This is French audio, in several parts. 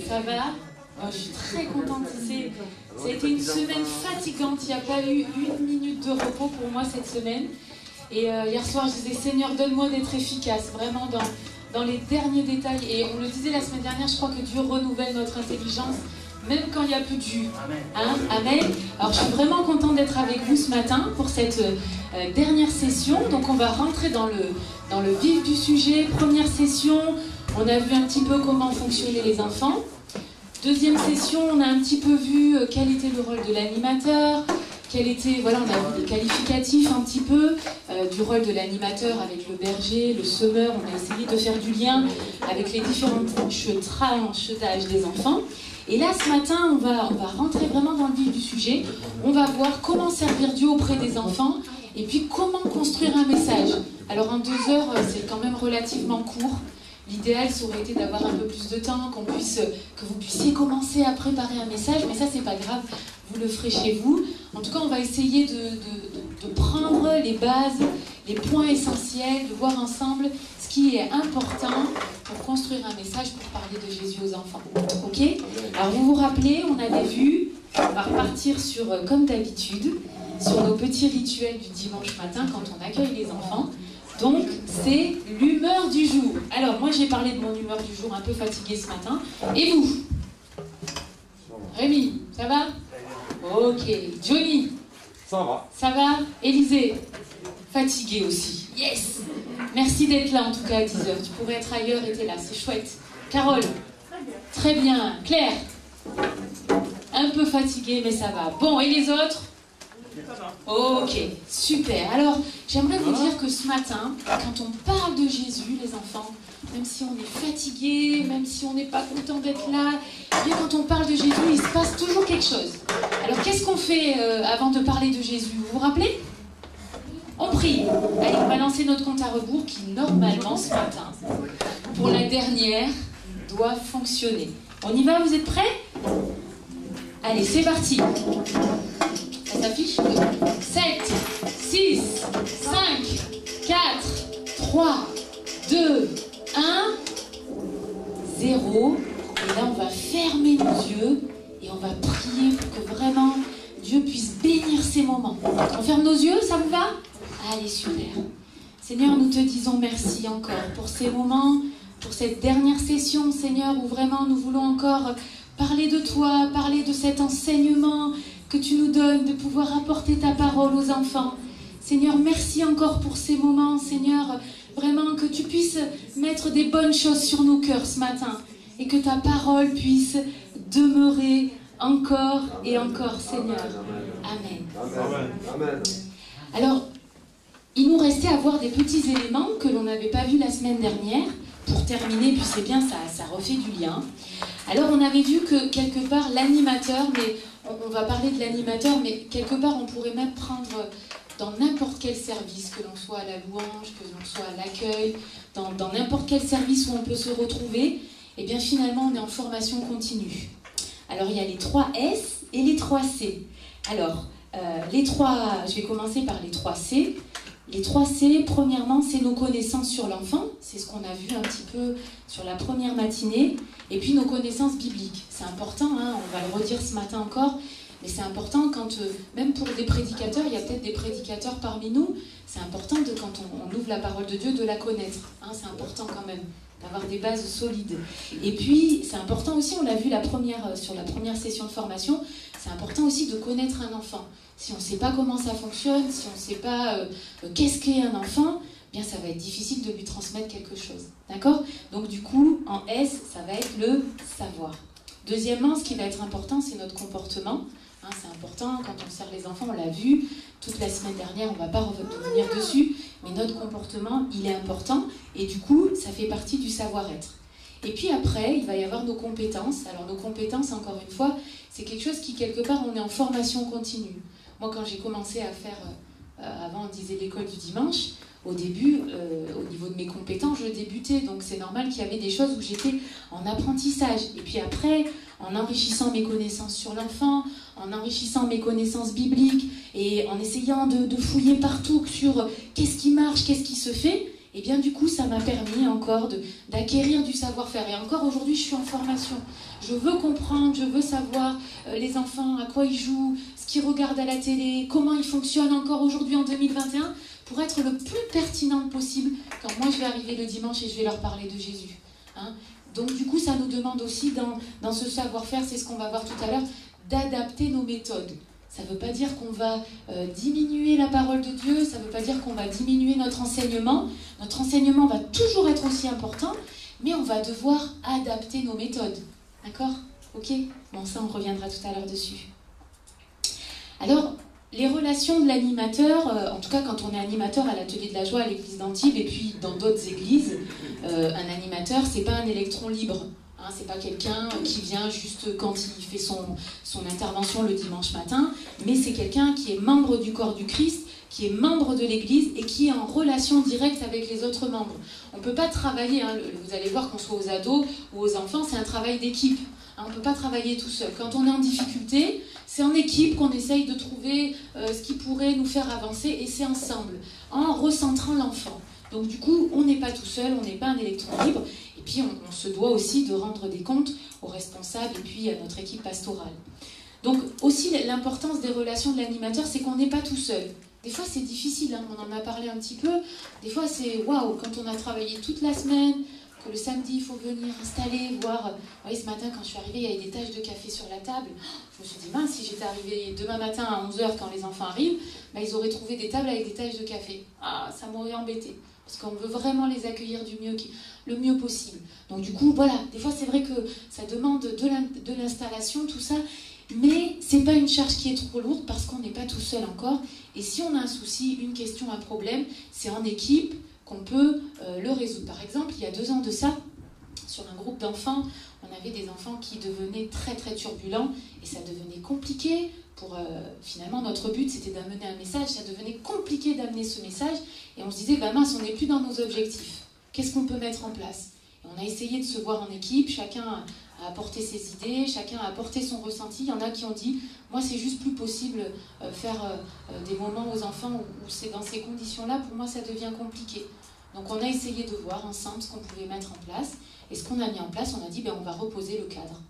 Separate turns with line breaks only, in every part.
Ça va? Oh, je suis très contente. Ça a été une semaine fatigante. Il n'y a pas eu une minute de repos pour moi cette semaine. Et hier soir, je disais, Seigneur, donne-moi d'être efficace, vraiment dans les derniers détails. Et on le disait la semaine dernière, je crois que Dieu renouvelle notre intelligence, même quand il y a peu de jus. Hein? Amen. Alors, je suis vraiment contente d'être avec vous ce matin pour cette dernière session. Donc, on va rentrer dans le vif du sujet. Première session, on a vu un petit peu comment fonctionnaient les enfants. Deuxième session, on a un petit peu vu quel était le rôle de l'animateur, quel était, voilà, on a vu des qualificatifs un petit peu du rôle de l'animateur avec le berger, le semeur. On a essayé de faire du lien avec les différentes tranches d'âge des enfants. Et là, ce matin, on va rentrer vraiment dans le vif du sujet. On va voir comment servir Dieu auprès des enfants et puis comment construire un message. Alors en 2 heures, c'est quand même relativement court. L'idéal, ça aurait été d'avoir un peu plus de temps, que vous puissiez commencer à préparer un message, mais ça, c'est pas grave, vous le ferez chez vous. En tout cas, on va essayer de prendre les bases, les points essentiels, de voir ensemble ce qui est important pour construire un message, pour parler de Jésus aux enfants. Ok? Alors, vous vous rappelez, on avait vu, on va repartir sur, comme d'habitude, sur nos petits rituels du dimanche matin quand on accueille les enfants. Donc, c'est l'humeur du jour. Alors, moi, j'ai parlé de mon humeur du jour un peu fatiguée ce matin. Et vous? Rémi, ça va? Ok. Johnny?
Ça va.
Ça va? Élisée? Fatiguée aussi. Yes! Merci d'être là, en tout cas, à 10h. Tu pourrais être ailleurs et t'es là, c'est chouette. Carole? Très bien. Claire? Un peu fatiguée, mais ça va. Bon, et les autres? Ok, super. Alors, j'aimerais vous dire que ce matin, quand on parle de Jésus, les enfants, même si on est fatigué, même si on n'est pas content d'être là, bien quand on parle de Jésus, il se passe toujours quelque chose. Alors, qu'est-ce qu'on fait avant de parler de Jésus? Vous vous rappelez? On prie. Allez, on va lancer notre compte à rebours qui, normalement, ce matin, pour la dernière, doit fonctionner. On y va? Vous êtes prêts? Allez, c'est parti. Ça s'affiche? 7, 6, 5, 4, 3, 2, 1, 0. Et là, on va fermer nos yeux et on va prier pour que vraiment Dieu puisse bénir ces moments. On ferme nos yeux, ça vous va? Allez, super. Seigneur, nous te disons merci encore pour ces moments, pour cette dernière session, Seigneur, où vraiment nous voulons encore parler de toi, parler de cet enseignement que tu nous donnes, de pouvoir apporter ta parole aux enfants. Seigneur, merci encore pour ces moments, Seigneur, vraiment que tu puisses mettre des bonnes choses sur nos cœurs ce matin et que ta parole puisse demeurer encore et encore, Seigneur. Amen.
Amen. Amen.
Alors, il nous restait à voir des petits éléments que l'on n'avait pas vus la semaine dernière. Pour terminer, puis c'est bien, ça refait du lien. Alors, on avait vu que quelque part, l'animateur, mais on va parler de l'animateur, mais quelque part, on pourrait même prendre dans n'importe quel service, que l'on soit à la louange, que l'on soit à l'accueil, dans n'importe quel service où on peut se retrouver, et bien finalement, on est en formation continue. Alors, il y a les 3 S et les 3 C. Alors, je vais commencer par les 3 C. Les 3 C, premièrement, c'est nos connaissances sur l'enfant. C'est ce qu'on a vu un petit peu sur la première matinée. Et puis nos connaissances bibliques. C'est important, hein, on va le redire ce matin encore, mais c'est important quand, même pour des prédicateurs, il y a peut-être des prédicateurs parmi nous, c'est important quand on ouvre la parole de Dieu de la connaître. Hein, c'est important quand même d'avoir des bases solides. Et puis, c'est important aussi, on l'a vu sur la première session de formation, c'est important aussi de connaître un enfant. Si on ne sait pas comment ça fonctionne, si on ne sait pas qu'est-ce qu'est un enfant, bien ça va être difficile de lui transmettre quelque chose. D'accord? Donc du coup, en S, ça va être le savoir. Deuxièmement, ce qui va être important, c'est notre comportement. Hein, c'est important, quand on sert les enfants, on l'a vu toute la semaine dernière, on ne va pas revenir dessus, mais notre comportement, il est important, et du coup, ça fait partie du savoir-être. Et puis après, il va y avoir nos compétences. Alors nos compétences, encore une fois, c'est quelque chose qui, quelque part, on est en formation continue. Moi, quand j'ai commencé à faire, avant on disait l'école du dimanche, au début, au niveau de mes compétences, je débutais. Donc c'est normal qu'il y avait des choses où j'étais en apprentissage. Et puis après, en enrichissant mes connaissances sur l'enfant, en enrichissant mes connaissances bibliques, et en essayant de fouiller partout sur qu'est-ce qui marche, qu'est-ce qui se fait, Et bien du coup, ça m'a permis encore d'acquérir du savoir-faire. Et encore aujourd'hui, je suis en formation. Je veux comprendre, je veux savoir les enfants, à quoi ils jouent, ce qu'ils regardent à la télé, comment ils fonctionnent encore aujourd'hui en 2021, pour être le plus pertinente possible quand moi je vais arriver le dimanche et je vais leur parler de Jésus. Hein. Donc du coup, ça nous demande aussi dans ce savoir-faire, c'est ce qu'on va voir tout à l'heure, d'adapter nos méthodes. Ça ne veut pas dire qu'on va diminuer la parole de Dieu, ça ne veut pas dire qu'on va diminuer notre enseignement. Notre enseignement va toujours être aussi important, mais on va devoir adapter nos méthodes. D'accord? Ok? Bon, ça, on reviendra tout à l'heure dessus. Alors, les relations de l'animateur, en tout cas quand on est animateur à l'Atelier de la Joie à l'église d'Antibes et puis dans d'autres églises, un animateur, c'est pas un électron libre. Hein, c'est pas quelqu'un qui vient juste quand il fait son intervention le dimanche matin, mais c'est quelqu'un qui est membre du corps du Christ, qui est membre de l'église et qui est en relation directe avec les autres membres. On ne peut pas travailler, hein, vous allez voir qu'on soit aux ados ou aux enfants, c'est un travail d'équipe. Hein, on ne peut pas travailler tout seul. Quand on est en difficulté, c'est en équipe qu'on essaye de trouver ce qui pourrait nous faire avancer et c'est ensemble, en recentrant l'enfant. Donc du coup, on n'est pas tout seul, on n'est pas un électron libre. Et puis on se doit aussi de rendre des comptes aux responsables et puis à notre équipe pastorale. Donc aussi l'importance des relations de l'animateur, c'est qu'on n'est pas tout seul. Des fois c'est difficile, hein, on en a parlé un petit peu. Des fois c'est waouh, quand on a travaillé toute la semaine, que le samedi il faut venir installer, voir. Vous voyez, ce matin quand je suis arrivée, il y avait des taches de café sur la table. Je me suis dit mince, si j'étais arrivée demain matin à 11h quand les enfants arrivent, bah, ils auraient trouvé des tables avec des taches de café. Ah, ça m'aurait embêtée. Parce qu'on veut vraiment les accueillir le mieux possible. Donc du coup, voilà, des fois c'est vrai que ça demande de l'installation, tout ça, mais c'est pas une charge qui est trop lourde parce qu'on n'est pas tout seul encore. Et si on a un souci, une question, un problème, c'est en équipe qu'on peut le résoudre. Par exemple, il y a 2 ans de ça, sur un groupe d'enfants, on avait des enfants qui devenaient très très turbulents et ça devenait compliqué. Finalement, notre but, c'était d'amener un message. Ça devenait compliqué d'amener ce message. Et on se disait, bah mince, on n'est plus dans nos objectifs. Qu'est-ce qu'on peut mettre en place? Et on a essayé de se voir en équipe. Chacun a apporté ses idées, chacun a apporté son ressenti. Il y en a qui ont dit, moi, c'est juste plus possible faire des moments aux enfants où c'est dans ces conditions-là. Pour moi, ça devient compliqué. Donc, on a essayé de voir ensemble ce qu'on pouvait mettre en place. Et ce qu'on a mis en place, on a dit, ben, on va reposer le cadre.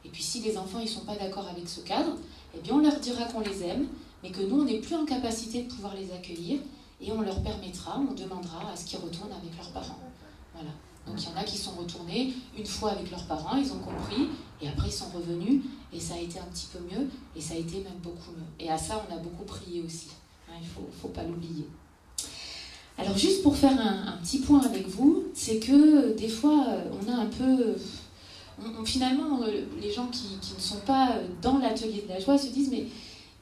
Et puis, si les enfants ne sont pas d'accord avec ce cadre, eh bien, on leur dira qu'on les aime, mais que nous, on n'est plus en capacité de pouvoir les accueillir, et on leur permettra, on demandera à ce qu'ils retournent avec leurs parents. Voilà. Donc, il y en a qui sont retournés une fois avec leurs parents, ils ont compris, et après, ils sont revenus, et ça a été un petit peu mieux, et ça a été même beaucoup mieux. Et à ça, on a beaucoup prié aussi. Hein, il ne faut pas l'oublier. Alors, juste pour faire un petit point avec vous, c'est que des fois, on a un peu... Finalement, les gens qui ne sont pas dans l'atelier de la joie se disent mais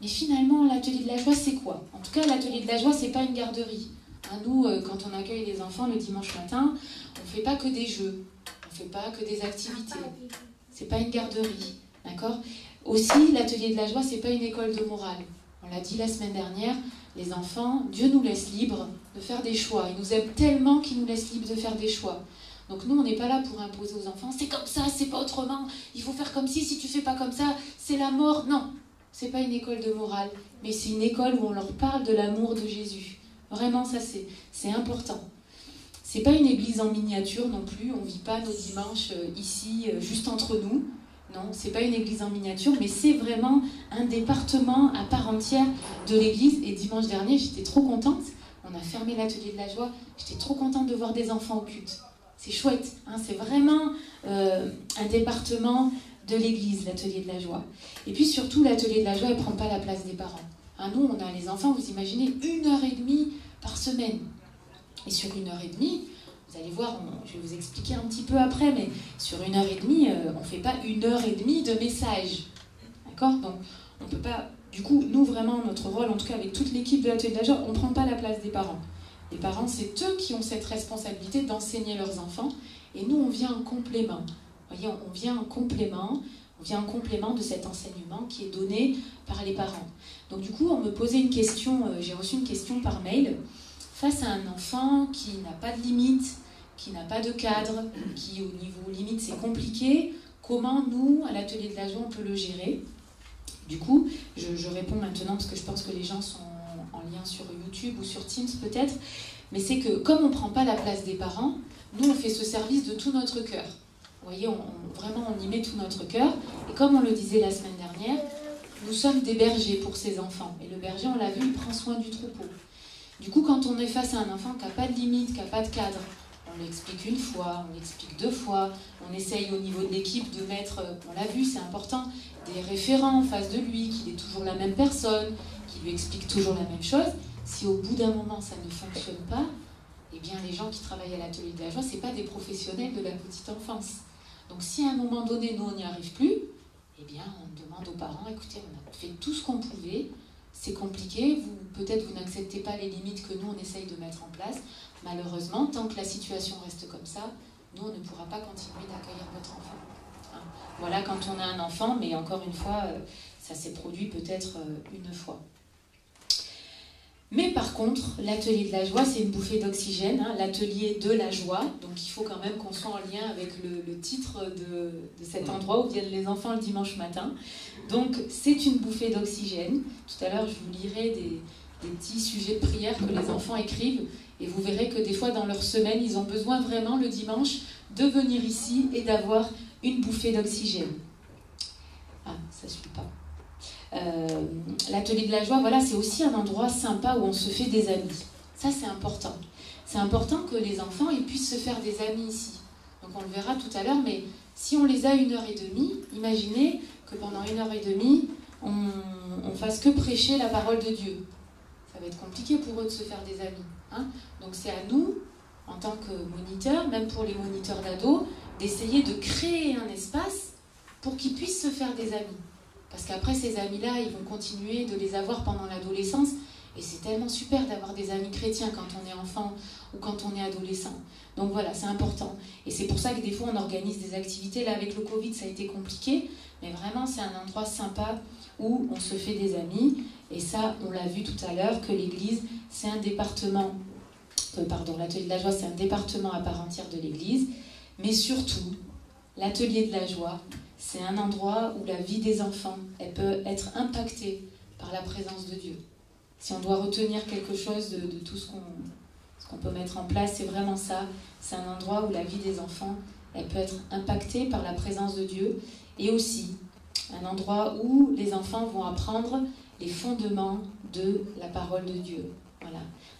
finalement, l'atelier de la joie, c'est quoi? En tout cas, l'atelier de la joie, c'est pas une garderie. Hein, nous, quand on accueille les enfants le dimanche matin, on ne fait pas que des jeux, on ne fait pas que des activités. C'est pas une garderie, d'accord? Aussi, l'atelier de la joie, c'est pas une école de morale. On l'a dit la semaine dernière, les enfants, Dieu nous laisse libres de faire des choix. Il nous aime tellement qu'il nous laisse libres de faire des choix. Donc nous, on n'est pas là pour imposer aux enfants, c'est comme ça, c'est pas autrement, il faut faire comme si tu fais pas comme ça, c'est la mort. Non, c'est pas une école de morale, mais c'est une école où on leur parle de l'amour de Jésus. Vraiment, ça c'est important. C'est pas une église en miniature non plus, on vit pas nos dimanches ici, juste entre nous. Non, c'est pas une église en miniature, mais c'est vraiment un département à part entière de l'église. Et dimanche dernier, j'étais trop contente, on a fermé l'atelier de la joie, j'étais trop contente de voir des enfants au culte. C'est chouette, hein, c'est vraiment un département de l'église, l'atelier de la joie. Et puis surtout, l'atelier de la joie, elle ne prend pas la place des parents. Hein, nous, on a les enfants, vous imaginez, 1h30 par semaine. Et sur 1h30, vous allez voir, je vais vous expliquer un petit peu après, mais sur 1h30, on ne fait pas 1h30 de messages. D'accord? Donc, on ne peut pas... Du coup, nous, vraiment, notre rôle, en tout cas avec toute l'équipe de l'atelier de la joie, on ne prend pas la place des parents. Les parents, c'est eux qui ont cette responsabilité d'enseigner leurs enfants. Et nous, on vient en complément. Vous voyez, on vient en complément de cet enseignement qui est donné par les parents. Donc du coup, on me posait une question, j'ai reçu une question par mail. Face à un enfant qui n'a pas de limite, qui n'a pas de cadre, qui au niveau limite c'est compliqué, comment nous, à l'atelier de la joie, on peut le gérer? Du coup, je réponds maintenant parce que je pense que les gens sont en lien sur YouTube ou sur Teams peut-être. mais c'est que comme on ne prend pas la place des parents, nous on fait ce service de tout notre cœur. Vous voyez, vraiment on y met tout notre cœur. Et comme on le disait la semaine dernière, nous sommes des bergers pour ces enfants. Et le berger, on l'a vu, il prend soin du troupeau. Du coup, quand on est face à un enfant qui n'a pas de limite, qui n'a pas de cadre, on l'explique une fois, on l'explique deux fois, on essaye au niveau de l'équipe de mettre, on l'a vu, c'est important, des référents en face de lui, qu'il est toujours la même personne, qui lui explique toujours la même chose. Si au bout d'un moment ça ne fonctionne pas, eh bien les gens qui travaillent à l'atelier de la joie, ce n'est pas des professionnels de la petite enfance. Donc si à un moment donné, nous on n'y arrive plus, eh bien on demande aux parents, écoutez, on a fait tout ce qu'on pouvait, c'est compliqué, peut-être vous n'acceptez pas les limites que nous on essaye de mettre en place. Malheureusement, tant que la situation reste comme ça, nous on ne pourra pas continuer d'accueillir votre enfant. Hein. Voilà quand on a un enfant, mais encore une fois, ça s'est produit peut-être une fois. Mais par contre, l'atelier de la joie, c'est une bouffée d'oxygène, hein, l'atelier de la joie. Donc il faut quand même qu'on soit en lien avec le titre de cet endroit où viennent les enfants le dimanche matin. Donc c'est une bouffée d'oxygène. Tout à l'heure, je vous lirai des petits sujets de prière que les enfants écrivent. Et vous verrez que des fois, dans leur semaine, ils ont besoin vraiment le dimanche de venir ici et d'avoir une bouffée d'oxygène. Ah, ça ne suit pas. L'atelier de la joie, voilà, c'est aussi un endroit sympa où on se fait des amis. Ça, c'est important. C'est important que les enfants ils puissent se faire des amis ici. Donc on le verra tout à l'heure, mais si on les a 1h30, imaginez que pendant 1h30, on fasse que prêcher la parole de Dieu. Ça va être compliqué pour eux de se faire des amis. Hein. Donc c'est à nous, en tant que moniteurs, même pour les moniteurs d'ados, d'essayer de créer un espace pour qu'ils puissent se faire des amis. Parce qu'après, ces amis-là, ils vont continuer de les avoir pendant l'adolescence. Et c'est tellement super d'avoir des amis chrétiens quand on est enfant ou quand on est adolescent. Donc voilà, c'est important. Et c'est pour ça que des fois, on organise des activités. Là, avec le Covid, ça a été compliqué. Mais vraiment, c'est un endroit sympa où on se fait des amis. Et ça, on l'a vu tout à l'heure, que l'église, c'est un département... l'atelier de la joie, c'est un département à part entière de l'église. Mais surtout, l'atelier de la joie, c'est un endroit où la vie des enfants, elle peut être impactée par la présence de Dieu. Si on doit retenir quelque chose de tout ce qu'on peut mettre en place, c'est vraiment ça. C'est un endroit où la vie des enfants, elle peut être impactée par la présence de Dieu. Et aussi, un endroit où les enfants vont apprendre les fondements de la parole de Dieu. Voilà.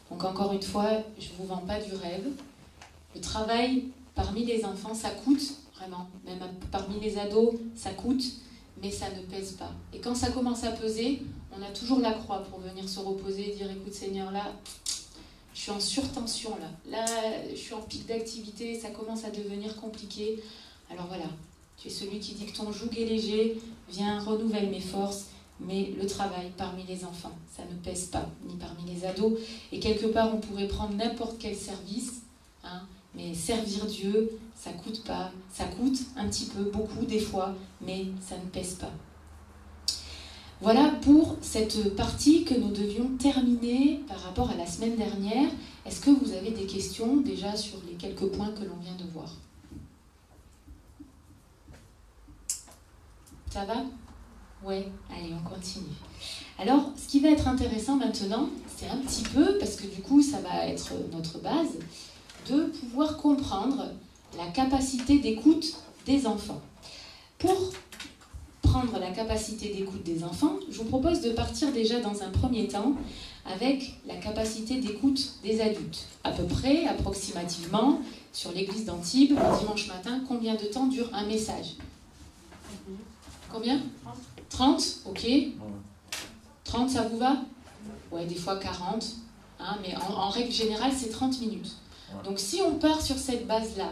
Donc encore une fois, je ne vous vends pas du rêve. Le travail parmi les enfants, ça coûte. Vraiment, même parmi les ados, ça coûte, mais ça ne pèse pas. Et quand ça commence à peser, on a toujours la croix pour venir se reposer et dire, écoute Seigneur, là, je suis en surtension, là, je suis en pic d'activité, ça commence à devenir compliqué. Alors voilà, tu es celui qui dit que ton joug est léger, viens, renouvelle mes forces, mais le travail parmi les enfants, ça ne pèse pas, ni parmi les ados. Et quelque part, on pourrait prendre n'importe quel service, hein, mais servir Dieu, ça coûte pas, ça coûte un petit peu, beaucoup des fois, mais ça ne pèse pas. Voilà pour cette partie que nous devions terminer par rapport à la semaine dernière. Est-ce que vous avez des questions déjà sur les quelques points que l'on vient de voir? Ça va? Ouais, allez, on continue. Alors, ce qui va être intéressant maintenant, c'est un petit peu, parce que du coup, ça va être notre base, de pouvoir comprendre la capacité d'écoute des enfants. Pour prendre la capacité d'écoute des enfants, je vous propose de partir déjà dans un premier temps avec la capacité d'écoute des adultes. À peu près, approximativement, sur l'église d'Antibes, le dimanche matin, combien de temps dure un message? Combien? 30, ok. 30, ça vous va? Ouais, des fois 40, hein, mais en règle générale, c'est 30 minutes. Donc si on part sur cette base-là,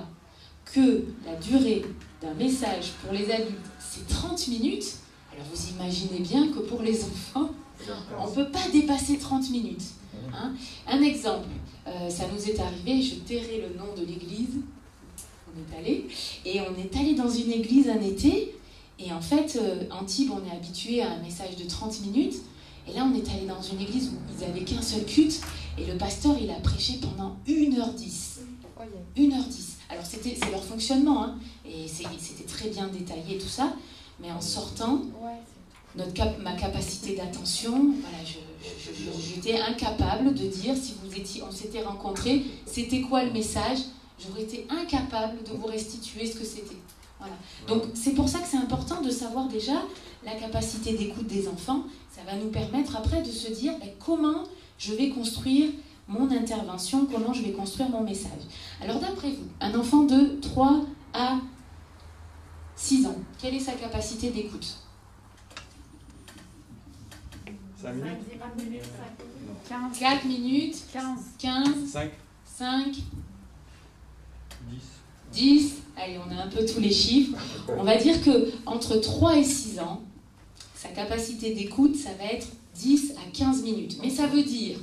que la durée d'un message pour les adultes, c'est 30 minutes, alors vous imaginez bien que pour les enfants, on ne peut pas dépasser 30 minutes. Hein. Un exemple, ça nous est arrivé, je tairai le nom de l'église, on est allé dans une église un été, et en fait, Antibes, on est habitué à un message de 30 minutes, et là on est allé dans une église où ils n'avaient qu'un seul culte, et le pasteur, il a prêché pendant 1h10. 1h10. Alors, c'est leur fonctionnement, hein, et c'était très bien détaillé, tout ça. Mais en sortant, ma capacité d'attention, voilà, j'étais incapable de dire, si on s'était rencontrés, c'était quoi le message, j'aurais été incapable de vous restituer ce que c'était. Voilà. Donc c'est pour ça que c'est important de savoir déjà la capacité d'écoute des enfants. Ça va nous permettre après de se dire comment je vais construire mon intervention, comment je vais construire mon message. Alors d'après vous, un enfant de 3 à 6 ans, quelle est sa capacité d'écoute?
5 minutes
15.
4 minutes 15 5 10. Allez, on a un peu tous les chiffres. On va dire que entre 3 et 6 ans, sa capacité d'écoute, ça va être 10 à 15 minutes. Mais ça veut dire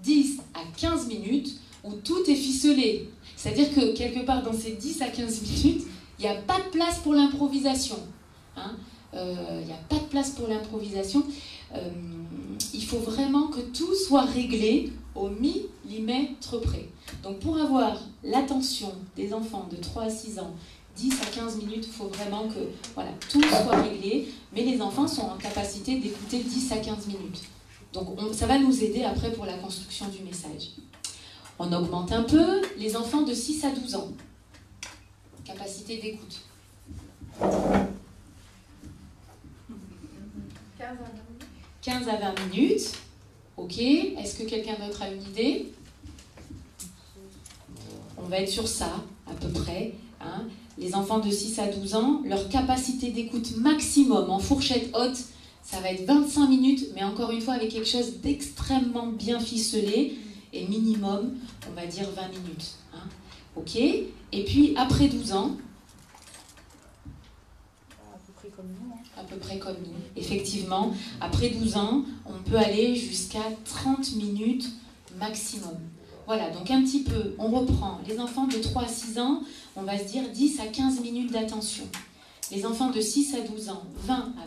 10 à 15 minutes où tout est ficelé. C'est-à-dire que quelque part dans ces 10 à 15 minutes, il n'y a pas de place pour l'improvisation. Il n'y a pas de place pour l'improvisation. Il faut vraiment que tout soit réglé au millimètre près. Donc pour avoir l'attention des enfants de 3 à 6 ans, 10 à 15 minutes, il faut vraiment que tout soit réglé, mais les enfants sont en capacité d'écouter 10 à 15 minutes. Donc ça va nous aider après pour la construction du message. On augmente un peu les enfants de 6 à 12 ans. Capacité d'écoute. 15 à 20 minutes. Ok. Est-ce que quelqu'un d'autre a une idée? On va être sur ça, à peu près. Les enfants de 6 à 12 ans, leur capacité d'écoute maximum en fourchette haute, ça va être 25 minutes, mais encore une fois avec quelque chose d'extrêmement bien ficelé, et minimum, on va dire 20 minutes. Ok. Et puis après 12 ans, à peu près comme nous, effectivement, après 12 ans, on peut aller jusqu'à 30 minutes maximum. Voilà, donc un petit peu, on reprend. Les enfants de 3 à 6 ans, on va se dire 10 à 15 minutes d'attention. Les enfants de 6 à 12 ans, 20 à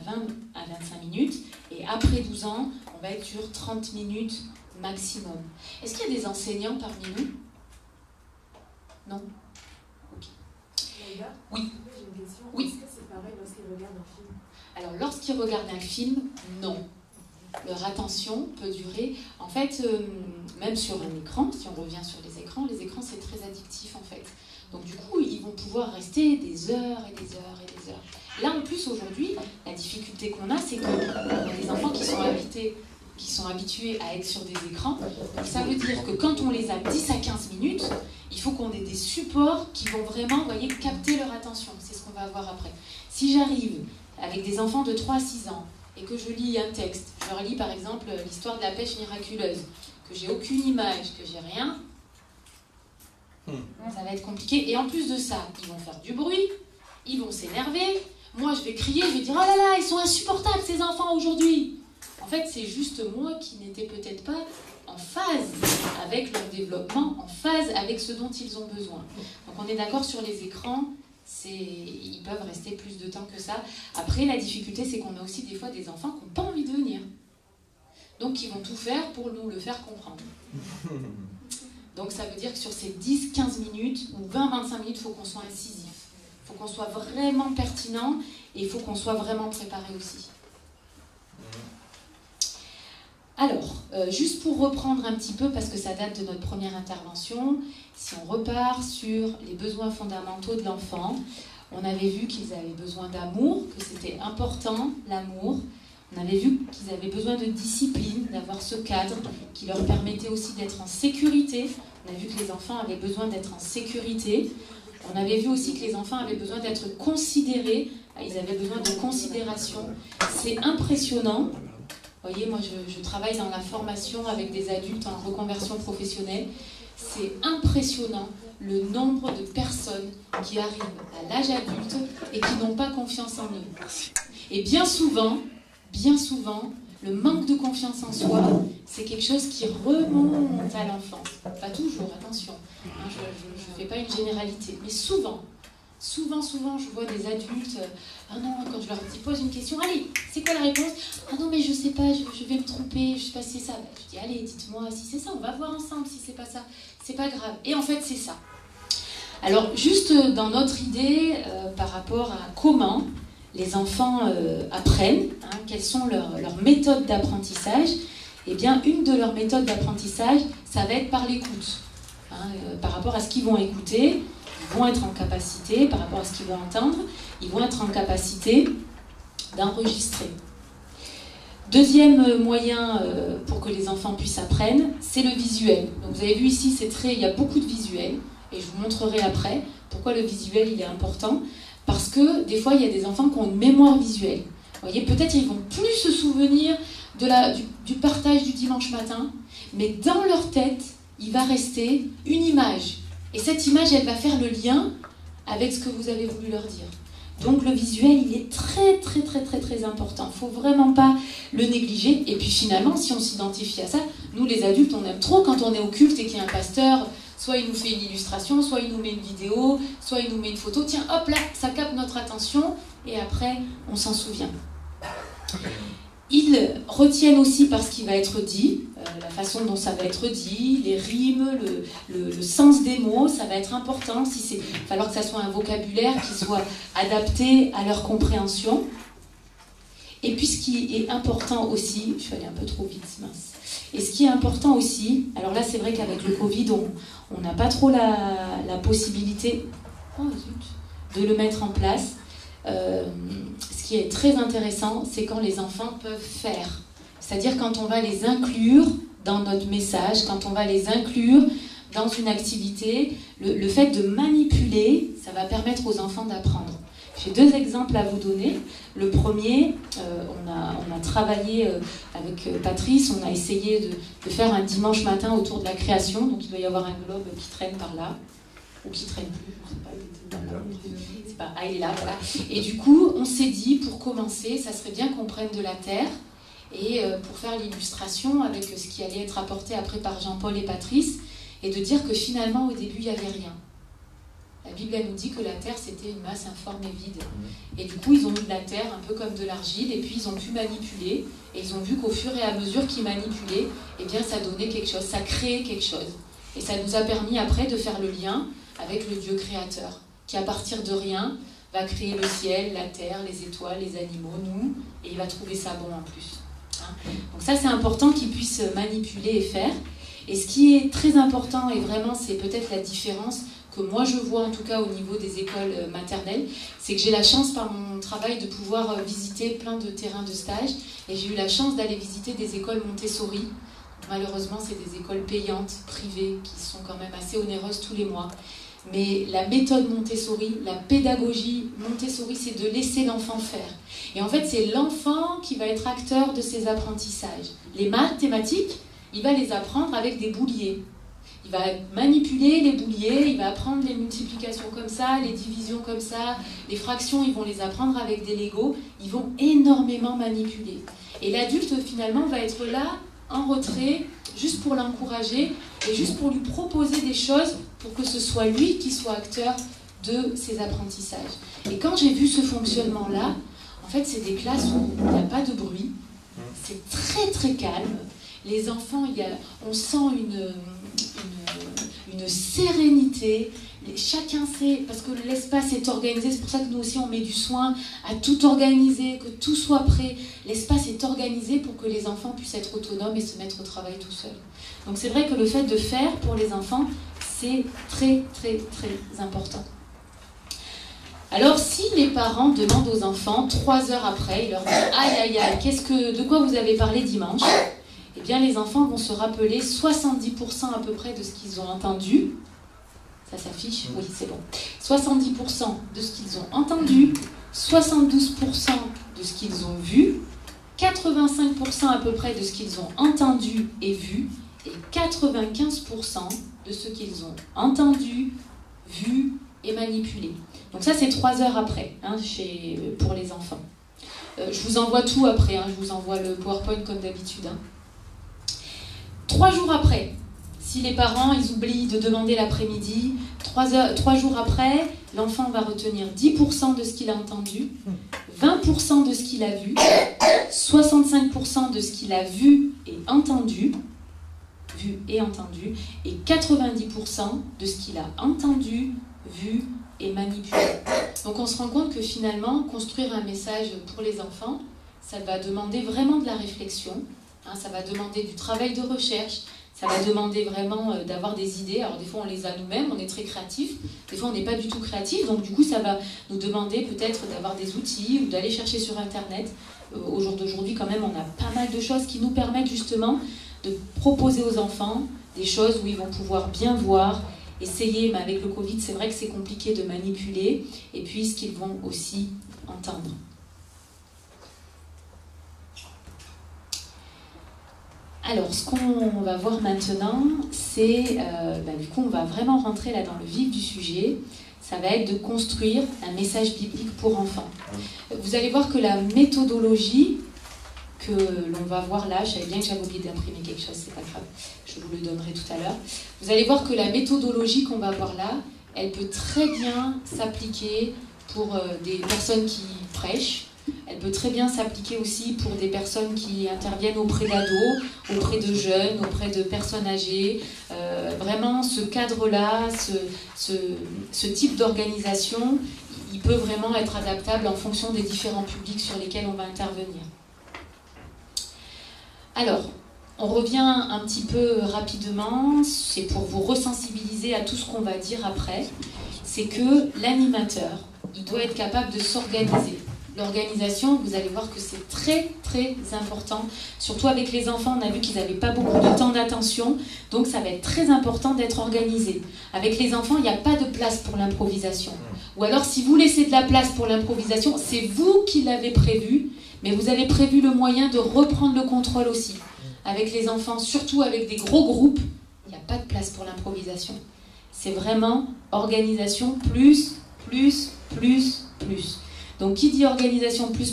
25 minutes. Et après 12 ans, on va être sur 30 minutes maximum. Est-ce qu'il y a des enseignants parmi nous? Non? Ok. Oui.
J'ai une question.
Oui.
Est-ce que c'est pareil lorsqu'ils regardent un film?
Alors, lorsqu'ils regardent un film, non. Leur attention peut durer, en fait, même sur un écran, si on revient sur les écrans c'est très addictif en fait. Donc du coup, ils vont pouvoir rester des heures et des heures et des heures. Là en plus aujourd'hui, la difficulté qu'on a, c'est qu'on a des enfants qui sont habitués à être sur des écrans. Donc, ça veut dire que quand on les a 10 à 15 minutes, il faut qu'on ait des supports qui vont vraiment, vous voyez, capter leur attention. C'est ce qu'on va voir après. Si j'arrive avec des enfants de 3 à 6 ans, et que je lis un texte, je leur lis par exemple l'histoire de la pêche miraculeuse, que j'ai aucune image, que j'ai rien, ça va être compliqué. Et en plus de ça, ils vont faire du bruit, ils vont s'énerver, moi je vais crier, je vais dire « Oh là là, ils sont insupportables ces enfants aujourd'hui !» En fait, c'est juste moi qui n'étais peut-être pas en phase avec leur développement, en phase avec ce dont ils ont besoin. Donc on est d'accord sur les écrans, ils peuvent rester plus de temps que ça. Après, la difficulté, c'est qu'on a aussi des fois des enfants qui n'ont pas envie de venir. Donc, ils vont tout faire pour nous le faire comprendre. Donc, ça veut dire que sur ces 10-15 minutes ou 20-25 minutes, il faut qu'on soit incisif. Il faut qu'on soit vraiment pertinent et il faut qu'on soit vraiment préparé aussi. Alors, juste pour reprendre un petit peu, parce que ça date de notre première intervention, si on repart sur les besoins fondamentaux de l'enfant, on avait vu qu'ils avaient besoin d'amour, que c'était important, l'amour. On avait vu qu'ils avaient besoin de discipline, d'avoir ce cadre qui leur permettait aussi d'être en sécurité. On a vu que les enfants avaient besoin d'être en sécurité. On avait vu aussi que les enfants avaient besoin d'être considérés. Ils avaient besoin de considération. C'est impressionnant. Vous voyez, moi je travaille dans la formation avec des adultes en reconversion professionnelle. C'est impressionnant le nombre de personnes qui arrivent à l'âge adulte et qui n'ont pas confiance en eux. Et bien souvent, le manque de confiance en soi, c'est quelque chose qui remonte à l'enfance. Pas toujours, attention. Je ne fais pas une généralité, mais souvent, je vois des adultes, ah non, quand je leur pose une question, allez, c'est quoi la réponse? Ah non, mais je sais pas, je vais me tromper, je sais pas si c'est ça. Je dis, allez, dites-moi si c'est ça, on va voir ensemble si c'est pas ça. C'est pas grave. Et en fait, c'est ça. Alors, juste dans notre idée, par rapport à comment les enfants apprennent, quelles sont leurs méthodes d'apprentissage. Eh bien, une de leurs méthodes d'apprentissage, ça va être par l'écoute. Par rapport à ce qu'ils vont écouter, ils vont être en capacité, par rapport à ce qu'ils vont entendre, ils vont être en capacité d'enregistrer. Deuxième moyen pour que les enfants puissent apprendre, c'est le visuel. Donc vous avez vu ici, il y a beaucoup de visuels, et je vous montrerai après pourquoi le visuel il est important. Parce que des fois, il y a des enfants qui ont une mémoire visuelle. Vous voyez, peut-être ils ne vont plus se souvenir du partage du dimanche matin, mais dans leur tête, il va rester une image. Et cette image, elle va faire le lien avec ce que vous avez voulu leur dire. Donc le visuel, il est très très très très très important. Il ne faut vraiment pas le négliger. Et puis finalement, si on s'identifie à ça, nous les adultes, on aime trop quand on est au culte et qu'il y a un pasteur, soit il nous fait une illustration, soit il nous met une vidéo, soit il nous met une photo. Tiens, hop là, ça capte notre attention et après, on s'en souvient. Ils retiennent aussi par ce qui va être dit, la façon dont ça va être dit, les rimes, le sens des mots, ça va être important. Il va falloir que ça soit un vocabulaire qui soit adapté à leur compréhension. Et puis ce qui est important aussi, je suis allée un peu trop vite, mince. Et ce qui est important aussi, alors là c'est vrai qu'avec le Covid, on n'a pas trop la possibilité de le mettre en place. Ce qui est très intéressant, c'est quand les enfants peuvent faire. C'est-à-dire quand on va les inclure dans notre message, quand on va les inclure dans une activité, le fait de manipuler, ça va permettre aux enfants d'apprendre. J'ai deux exemples à vous donner. Le premier, on a travaillé avec Patrice, on a essayé de faire un dimanche matin autour de la création, donc il doit y avoir un globe qui traîne par là, ou qui traîne plus, je ne sais pas, c'est pas, il est là, voilà. Et du coup, on s'est dit, pour commencer, ça serait bien qu'on prenne de la terre, et pour faire l'illustration avec ce qui allait être apporté après par Jean-Paul et Patrice, et de dire que finalement, au début, il n'y avait rien. La Bible, elle nous dit que la terre, c'était une masse informe et vide. Et du coup, ils ont mis de la terre, un peu comme de l'argile, et puis ils ont pu manipuler, et ils ont vu qu'au fur et à mesure qu'ils manipulaient, eh bien, ça donnait quelque chose, ça créait quelque chose. Et ça nous a permis après de faire le lien avec le Dieu créateur, qui à partir de rien va créer le ciel, la terre, les étoiles, les animaux, nous, et il va trouver ça bon en plus. Donc ça, c'est important qu'ils puissent manipuler et faire. Et ce qui est très important, et vraiment c'est peut-être la différence que moi je vois en tout cas au niveau des écoles maternelles, c'est que j'ai la chance par mon travail de pouvoir visiter plein de terrains de stage, et j'ai eu la chance d'aller visiter des écoles Montessori. Malheureusement, c'est des écoles payantes, privées, qui sont quand même assez onéreuses tous les mois. Mais la méthode Montessori, la pédagogie Montessori, c'est de laisser l'enfant faire. Et en fait, c'est l'enfant qui va être acteur de ses apprentissages. Les mathématiques, il va les apprendre avec des bouliers. Il va manipuler les bouliers, il va apprendre les multiplications comme ça, les divisions comme ça, les fractions, ils vont les apprendre avec des Legos. Ils vont énormément manipuler. Et l'adulte, finalement, va être là, en retrait, juste pour l'encourager et juste pour lui proposer des choses pour que ce soit lui qui soit acteur de ses apprentissages. Et quand j'ai vu ce fonctionnement-là, en fait, c'est des classes où il n'y a pas de bruit, c'est très très calme. Les enfants, on sent une sérénité. Chacun sait, parce que l'espace est organisé, c'est pour ça que nous aussi on met du soin à tout organiser, que tout soit prêt. L'espace est organisé pour que les enfants puissent être autonomes et se mettre au travail tout seuls. Donc c'est vrai que le fait de faire pour les enfants, c'est très très très important. Alors si les parents demandent aux enfants 3 heures après, ils leur disent « Aïe aïe aïe, de quoi vous avez parlé dimanche ?» Eh bien les enfants vont se rappeler 70% à peu près de ce qu'ils ont entendu. Ça s'affiche? Oui, c'est bon. 70% de ce qu'ils ont entendu, 72% de ce qu'ils ont vu, 85% à peu près de ce qu'ils ont entendu et vu, et 95% de ce qu'ils ont entendu, vu et manipulé. Donc ça, c'est 3 heures après, pour les enfants. Je vous envoie tout après, je vous envoie le PowerPoint comme d'habitude. 3 jours après, si les parents ils oublient de demander l'après-midi, 3 jours après, l'enfant va retenir 10% de ce qu'il a entendu, 20% de ce qu'il a vu, 65% de ce qu'il a vu et entendu, et 90% de ce qu'il a entendu, vu et manipulé. Donc on se rend compte que finalement, construire un message pour les enfants, ça va demander vraiment de la réflexion, hein, ça va demander du travail de recherche, ça va demander vraiment d'avoir des idées. Alors des fois on les a nous-mêmes, on est très créatifs, des fois on n'est pas du tout créatif, donc du coup ça va nous demander peut-être d'avoir des outils ou d'aller chercher sur Internet. Au jour d'aujourd'hui quand même on a pas mal de choses qui nous permettent justement de proposer aux enfants des choses où ils vont pouvoir bien voir, essayer, mais avec le Covid c'est vrai que c'est compliqué de manipuler, et puis ce qu'ils vont aussi entendre. Alors, ce qu'on va voir maintenant, c'est, du coup, on va vraiment rentrer là dans le vif du sujet. Ça va être de construire un message biblique pour enfants. Vous allez voir que la méthodologie que l'on va voir là, je savais bien que j'avais oublié d'imprimer quelque chose, c'est pas grave, je vous le donnerai tout à l'heure. Vous allez voir que la méthodologie qu'on va voir là, elle peut très bien s'appliquer pour des personnes qui prêchent. Elle peut très bien s'appliquer aussi pour des personnes qui interviennent auprès d'ados, auprès de jeunes, auprès de personnes âgées. Vraiment, ce cadre-là, ce type d'organisation, il peut vraiment être adaptable en fonction des différents publics sur lesquels on va intervenir. Alors, on revient un petit peu rapidement, c'est pour vous resensibiliser à tout ce qu'on va dire après. C'est que l'animateur, il doit être capable de s'organiser. L'organisation, vous allez voir que c'est très très important, surtout avec les enfants, on a vu qu'ils n'avaient pas beaucoup de temps d'attention, donc ça va être très important d'être organisé. Avec les enfants, il n'y a pas de place pour l'improvisation. Ou alors si vous laissez de la place pour l'improvisation, c'est vous qui l'avez prévu, mais vous avez prévu le moyen de reprendre le contrôle aussi. Avec les enfants, surtout avec des gros groupes, il n'y a pas de place pour l'improvisation. C'est vraiment organisation plus. Donc, qui dit organisation plus,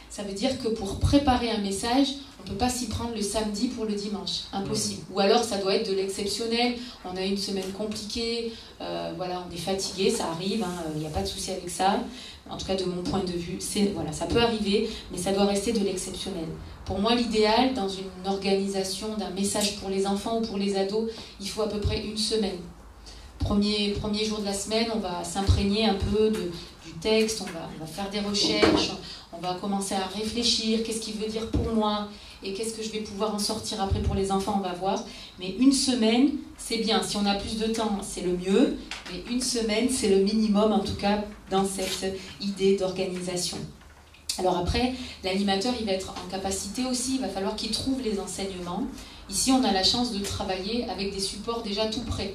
ça veut dire que pour préparer un message, on ne peut pas s'y prendre le samedi pour le dimanche. Impossible. Ou alors, ça doit être de l'exceptionnel. On a une semaine compliquée, voilà, on est fatigué, ça arrive, il n'y a pas de souci avec ça. En tout cas, de mon point de vue, voilà, ça peut arriver, mais ça doit rester de l'exceptionnel. Pour moi, l'idéal, dans une organisation d'un message pour les enfants ou pour les ados, il faut à peu près une semaine. Premier jour de la semaine, on va s'imprégner un peu du texte, on va faire des recherches, on va commencer à réfléchir, qu'est-ce qu'il veut dire pour moi et qu'est-ce que je vais pouvoir en sortir après pour les enfants, on va voir. Mais une semaine, c'est bien. Si on a plus de temps, c'est le mieux. Mais une semaine, c'est le minimum, en tout cas, dans cette idée d'organisation. Alors après, l'animateur, il va être en capacité aussi, il va falloir qu'il trouve les enseignements. Ici, on a la chance de travailler avec des supports déjà tout prêts.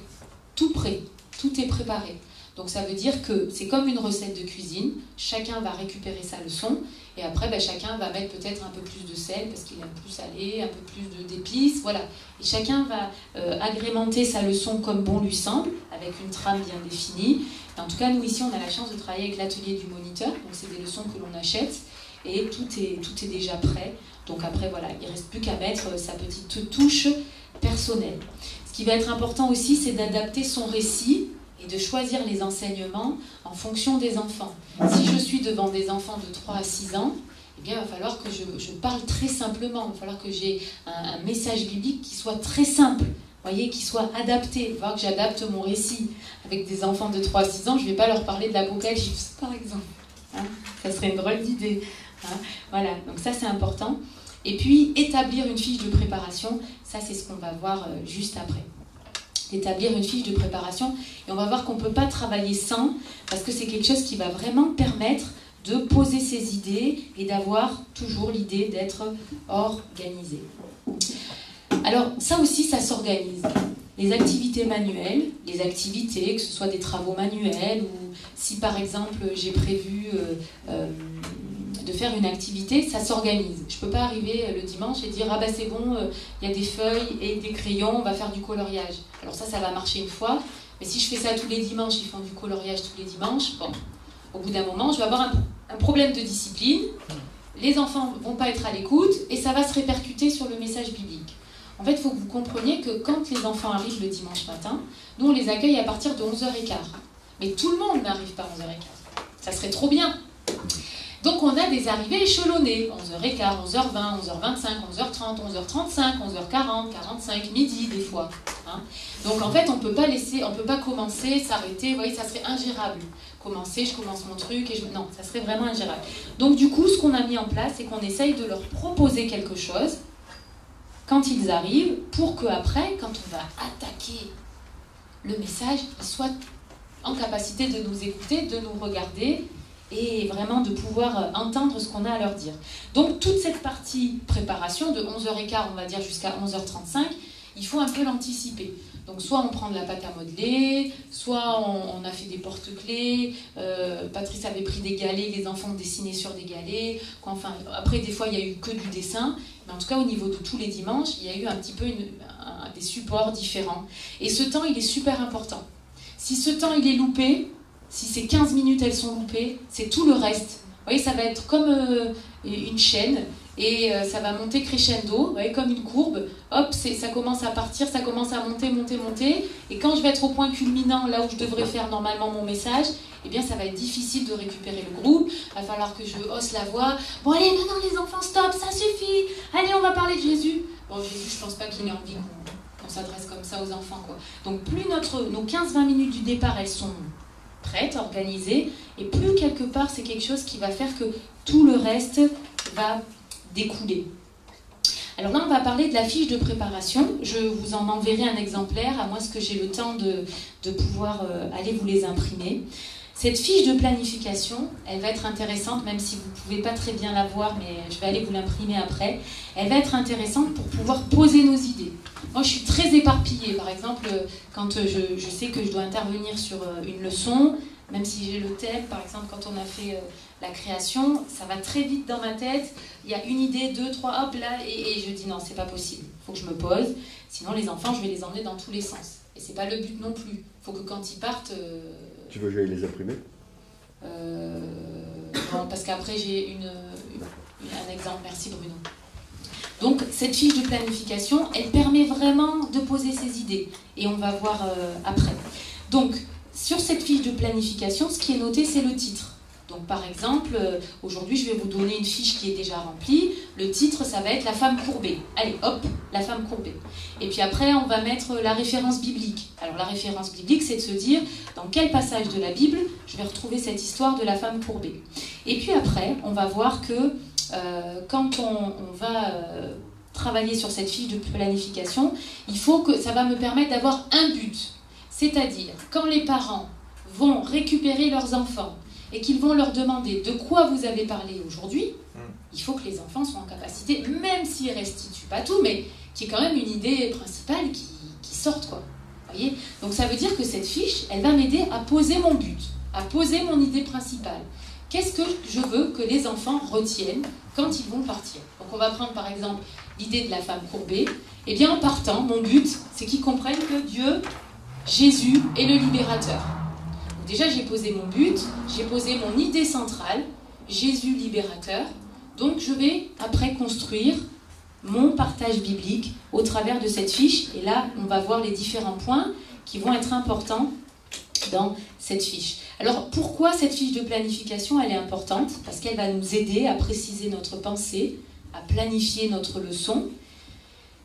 Tout prêt, tout est préparé. Donc ça veut dire que c'est comme une recette de cuisine, chacun va récupérer sa leçon, et après chacun va mettre peut-être un peu plus de sel, parce qu'il aime plus salé, un peu plus d'épices, voilà. Et chacun va agrémenter sa leçon comme bon lui semble, avec une trame bien définie. Et en tout cas, nous ici, on a la chance de travailler avec l'atelier du moniteur, donc c'est des leçons que l'on achète, et tout est déjà prêt. Donc après, voilà, il ne reste plus qu'à mettre sa petite touche personnelle. Ce qui va être important aussi, c'est d'adapter son récit et de choisir les enseignements en fonction des enfants. Si je suis devant des enfants de 3 à 6 ans, eh bien, il va falloir que je parle très simplement. Il va falloir que j'ai un message biblique qui soit très simple, voyez, qui soit adapté. Il va falloir que j'adapte mon récit. Avec des enfants de 3 à 6 ans, je ne vais pas leur parler de l'Apocalypse, par exemple. Ça serait une drôle d'idée. Voilà, donc ça c'est important. Et puis, établir une fiche de préparation, ça c'est ce qu'on va voir juste après. Établir une fiche de préparation, et on va voir qu'on ne peut pas travailler sans, parce que c'est quelque chose qui va vraiment permettre de poser ses idées et d'avoir toujours l'idée d'être organisé. Alors, ça aussi, ça s'organise. Les activités manuelles, les activités, que ce soit des travaux manuels, ou si par exemple j'ai prévu de faire une activité, ça s'organise. Je ne peux pas arriver le dimanche et dire « Ah ben c'est bon, il y a des feuilles et des crayons, on va faire du coloriage. » Alors ça va marcher une fois, mais si je fais ça tous les dimanches, ils font du coloriage tous les dimanches, bon, au bout d'un moment, je vais avoir un problème de discipline, les enfants ne vont pas être à l'écoute, et ça va se répercuter sur le message biblique. En fait, il faut que vous compreniez que quand les enfants arrivent le dimanche matin, nous on les accueille à partir de 11h15. Mais tout le monde n'arrive pas à 11h15. Ça serait trop bien. Donc on a des arrivées échelonnées, 11h15, 11h20, 11h25, 11h30, 11h35, 11h40, 45, midi des fois. Hein. Donc en fait, on peut pas commencer, s'arrêter, vous voyez, ça serait ingérable. Commencer, je commence mon truc, non, ça serait vraiment ingérable. Donc du coup, ce qu'on a mis en place, c'est qu'on essaye de leur proposer quelque chose quand ils arrivent, pour qu'après, quand on va attaquer le message, ils soient en capacité de nous écouter, de nous regarder, et vraiment de pouvoir entendre ce qu'on a à leur dire. Donc toute cette partie préparation, de 11h15, on va dire, jusqu'à 11h35, il faut un peu l'anticiper. Donc soit on prend de la pâte à modeler, soit on a fait des porte-clés, Patrice avait pris des galets, les enfants ont dessiné sur des galets, enfin, après des fois il n'y a eu que du dessin, mais en tout cas au niveau de tous les dimanches, il y a eu un petit peu des supports différents. Et ce temps, il est super important. Si ce temps il est loupé, si ces 15 minutes elles sont loupées, c'est tout le reste. Vous voyez, ça va être comme une chaîne, et ça va monter crescendo, vous voyez, comme une courbe. Hop, ça commence à partir, ça commence à monter, monter, monter. Et quand je vais être au point culminant, là où je devrais faire normalement mon message, eh bien ça va être difficile de récupérer le groupe. Il va falloir que je hausse la voix. Bon allez, maintenant les enfants, stop, ça suffit. Allez, on va parler de Jésus. Bon, Jésus, je pense pas qu'il ait envie qu'on s'adresse comme ça aux enfants, quoi. Donc plus nos 15-20 minutes du départ, elles sont prêtes, organisées, et plus quelque part, c'est quelque chose qui va faire que tout le reste va découler. Alors là, on va parler de la fiche de préparation. Je vous en enverrai un exemplaire, à moins que j'ai le temps de pouvoir aller vous les imprimer. Cette fiche de planification, elle va être intéressante, même si vous ne pouvez pas très bien la voir, mais je vais aller vous l'imprimer après. Elle va être intéressante pour pouvoir poser nos idées. Moi, je suis très éparpillée. Par exemple, quand je sais que je dois intervenir sur une leçon, même si j'ai le thème, par exemple, quand on a fait la création, ça va très vite dans ma tête. Il y a une idée, deux, trois, hop, là, et je dis non, c'est pas possible. Il faut que je me pose. Sinon, les enfants, je vais les emmener dans tous les sens. Et c'est pas le but non plus. Il faut que quand ils partent...
Tu veux que j'aille les imprimer ?
Non, parce qu'après, j'ai un exemple. Merci, Bruno. Donc, cette fiche de planification, elle permet vraiment de poser ses idées. Et on va voir après. Donc, sur cette fiche de planification, ce qui est noté, c'est le titre. Donc, par exemple, aujourd'hui, je vais vous donner une fiche qui est déjà remplie. Le titre, ça va être la femme courbée. Allez, hop, la femme courbée. Et puis après, on va mettre la référence biblique. Alors, la référence biblique, c'est de se dire dans quel passage de la Bible je vais retrouver cette histoire de la femme courbée. Et puis après, on va voir que quand on va travailler sur cette fiche de planification, il faut que ça va me permettre d'avoir un but. C'est-à-dire, quand les parents vont récupérer leurs enfants et qu'ils vont leur demander de quoi vous avez parlé aujourd'hui, il faut que les enfants soient en capacité, même s'ils ne restituent pas tout, mais qu'il y ait quand même une idée principale qui sorte, quoi. Voyez ? Donc ça veut dire que cette fiche, elle va m'aider à poser mon but, à poser mon idée principale. Qu'est-ce que je veux que les enfants retiennent quand ils vont partir ? Donc on va prendre par exemple l'idée de la femme courbée. Eh bien en partant, mon but, c'est qu'ils comprennent que Dieu, Jésus est le libérateur. Donc déjà j'ai posé mon but, j'ai posé mon idée centrale, Jésus libérateur. Donc je vais après construire mon partage biblique au travers de cette fiche. Et là, on va voir les différents points qui vont être importants dans cette fiche. Alors, pourquoi cette fiche de planification, elle est importante ? Parce qu'elle va nous aider à préciser notre pensée, à planifier notre leçon.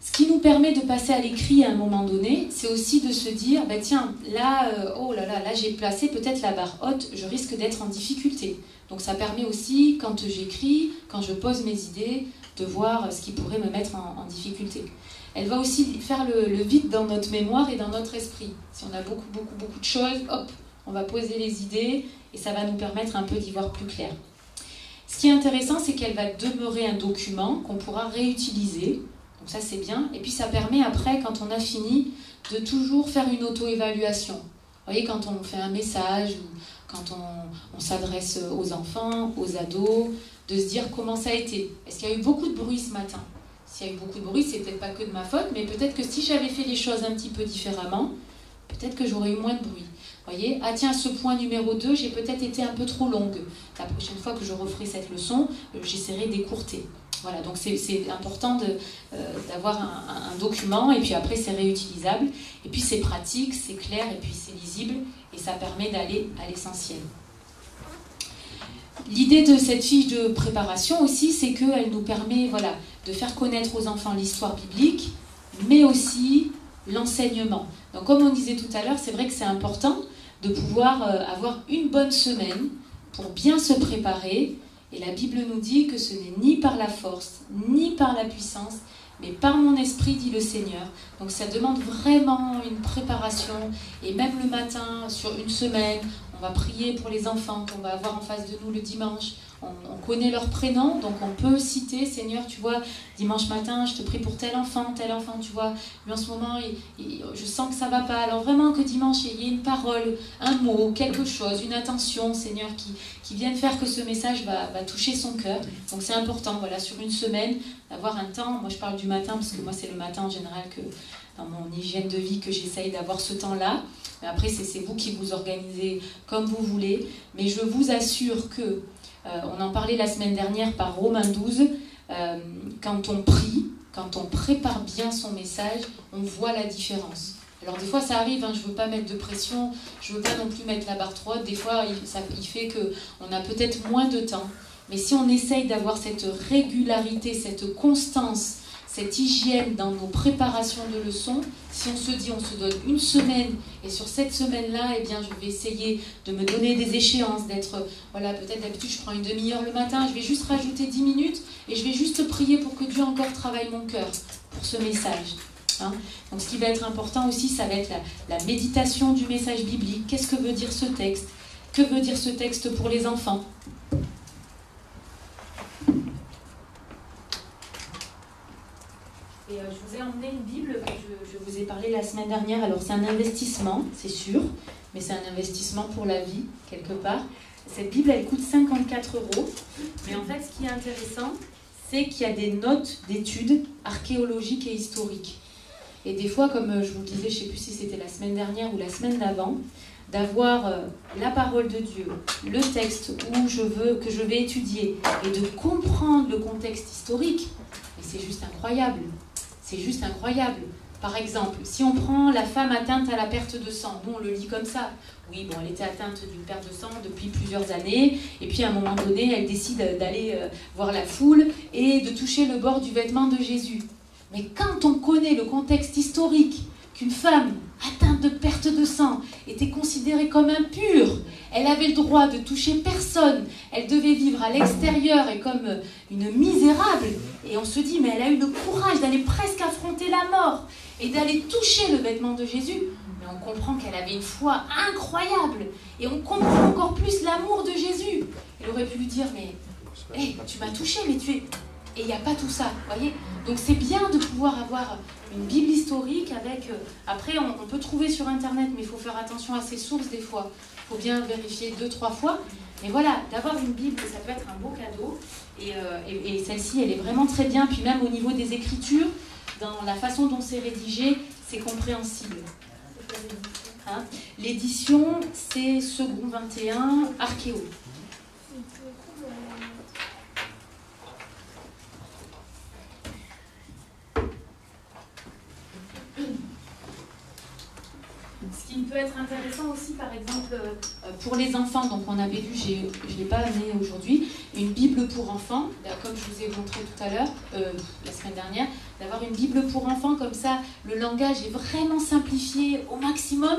Ce qui nous permet de passer à l'écrit à un moment donné, c'est aussi de se dire, bah tiens, là, là j'ai placé peut-être la barre haute, je risque d'être en difficulté. Donc ça permet aussi, quand j'écris, quand je pose mes idées, de voir ce qui pourrait me mettre en difficulté. Elle va aussi faire le vide dans notre mémoire et dans notre esprit. Si on a beaucoup de choses, hop, on va poser les idées et ça va nous permettre un peu d'y voir plus clair. Ce qui est intéressant, c'est qu'elle va demeurer un document qu'on pourra réutiliser. Donc ça, c'est bien. Et puis ça permet après, quand on a fini, de toujours faire une auto-évaluation. Vous voyez, quand on fait un message ou quand on s'adresse aux enfants, aux ados, de se dire comment ça a été. Est-ce qu'il y a eu beaucoup de bruit ce matin ? S'il y a eu beaucoup de bruit, c'est peut-être pas que de ma faute, mais peut-être que si j'avais fait les choses un petit peu différemment, peut-être que j'aurais eu moins de bruit. Vous voyez ? Ah tiens, ce point numéro 2, j'ai peut-être été un peu trop longue. La prochaine fois que je referai cette leçon, j'essaierai d'écourter. Voilà, donc c'est important d'avoir un document, et puis après c'est réutilisable, et puis c'est pratique, c'est clair, et puis c'est lisible, et ça permet d'aller à l'essentiel. L'idée de cette fiche de préparation aussi, c'est qu'elle nous permet de faire connaître aux enfants l'histoire biblique, mais aussi l'enseignement. Donc comme on disait tout à l'heure, c'est vrai que c'est important de pouvoir avoir une bonne semaine pour bien se préparer. Et la Bible nous dit que ce n'est ni par la force, ni par la puissance, mais par mon esprit, dit le Seigneur. Donc ça demande vraiment une préparation. Et même le matin, sur une semaine, on va prier pour les enfants qu'on va avoir en face de nous le dimanche. On connaît leurs prénoms, donc on peut citer, Seigneur, tu vois, dimanche matin, je te prie pour tel enfant, tu vois. Lui en ce moment, je sens que ça ne va pas. Alors vraiment que dimanche, il y ait une parole, un mot, quelque chose, une attention, Seigneur, qui vienne faire que ce message va toucher son cœur. Donc c'est important, voilà, sur une semaine, d'avoir un temps. Moi, je parle du matin, parce que moi, c'est le matin en général que dans mon hygiène de vie que j'essaye d'avoir ce temps-là. Mais après, c'est vous qui vous organisez comme vous voulez. Mais je vous assure que on en parlait la semaine dernière par Romains 12, quand on prie, quand on prépare bien son message, on voit la différence. Alors des fois ça arrive, hein, je ne veux pas mettre de pression, je ne veux pas non plus mettre la barre trop haute, des fois il fait qu'on a peut-être moins de temps, mais si on essaye d'avoir cette régularité, cette constance, cette hygiène dans nos préparations de leçons, si on se dit, on se donne une semaine, et sur cette semaine-là, eh bien, je vais essayer de me donner des échéances, d'être, voilà, peut-être d'habitude, je prends une demi-heure le matin, je vais juste rajouter 10 minutes, et je vais juste prier pour que Dieu encore travaille mon cœur pour ce message. Hein. Donc ce qui va être important aussi, ça va être la méditation du message biblique. Qu'est-ce que veut dire ce texte? Que veut dire ce texte pour les enfants? Et je vous ai emmené une Bible que je vous ai parlé la semaine dernière. Alors c'est un investissement, c'est sûr, mais c'est un investissement pour la vie, quelque part. Cette Bible, elle coûte 54 €. Mais en fait, ce qui est intéressant, c'est qu'il y a des notes d'études archéologiques et historiques. Et des fois, comme je vous le disais, je ne sais plus si c'était la semaine dernière ou la semaine d'avant, d'avoir la parole de Dieu, le texte que je vais étudier, et de comprendre le contexte historique, et c'est juste incroyable. C'est juste incroyable. Par exemple, si on prend la femme atteinte à la perte de sang, nous on le lit comme ça. Oui, bon, elle était atteinte d'une perte de sang depuis plusieurs années, et puis à un moment donné, elle décide d'aller voir la foule et de toucher le bord du vêtement de Jésus. Mais quand on connaît le contexte historique, qu'une femme atteinte de perte de sang était considérée comme impure, elle avait le droit de toucher personne, elle devait vivre à l'extérieur et comme une misérable, et on se dit, mais elle a eu le courage d'aller presque affronter la mort et d'aller toucher le vêtement de Jésus. Mais on comprend qu'elle avait une foi incroyable, et on comprend encore plus l'amour de Jésus. Elle aurait pu lui dire, mais hey, tu m'as touché, mais tu es... Et il n'y a pas tout ça, voyez. Donc c'est bien de pouvoir avoir une Bible historique avec... après, on peut trouver sur Internet, mais il faut faire attention à ses sources des fois. Il faut bien vérifier 2-3 fois. Mais voilà, d'avoir une Bible, ça peut être un beau cadeau. Et celle-ci, elle est vraiment très bien. Puis même au niveau des écritures, dans la façon dont c'est rédigé, c'est compréhensible. Hein? L'édition, c'est Second 21, Archéo. Ce qui peut être intéressant aussi, par exemple, pour les enfants, donc on avait lu, je ne l'ai pas amené aujourd'hui, une Bible pour enfants, comme je vous ai montré tout à l'heure, la semaine dernière, d'avoir une Bible pour enfants, comme ça, le langage est vraiment simplifié au maximum.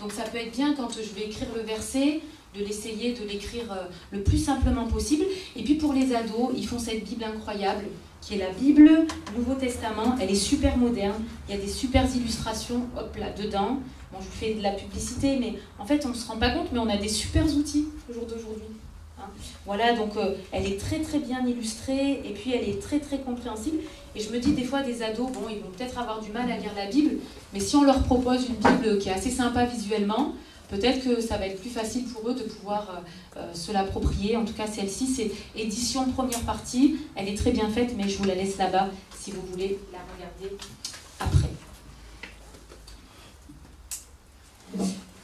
Donc ça peut être bien quand je vais écrire le verset, de l'essayer de l'écrire le plus simplement possible. Et puis pour les ados, ils font cette Bible incroyable, qui est la Bible Nouveau Testament. Elle est super moderne, il y a des super illustrations, hop là, dedans. Bon, je vous fais de la publicité, mais en fait, on ne se rend pas compte, mais on a des super outils au jour d'aujourd'hui. Hein. Voilà, donc elle est très très bien illustrée, et puis elle est très très compréhensible. Et je me dis, des fois, des ados, bon, ils vont peut-être avoir du mal à lire la Bible, mais si on leur propose une Bible qui est assez sympa visuellement, peut-être que ça va être plus facile pour eux de pouvoir se l'approprier. En tout cas, celle-ci, c'est édition première partie. Elle est très bien faite, mais je vous la laisse là-bas si vous voulez la regarder après.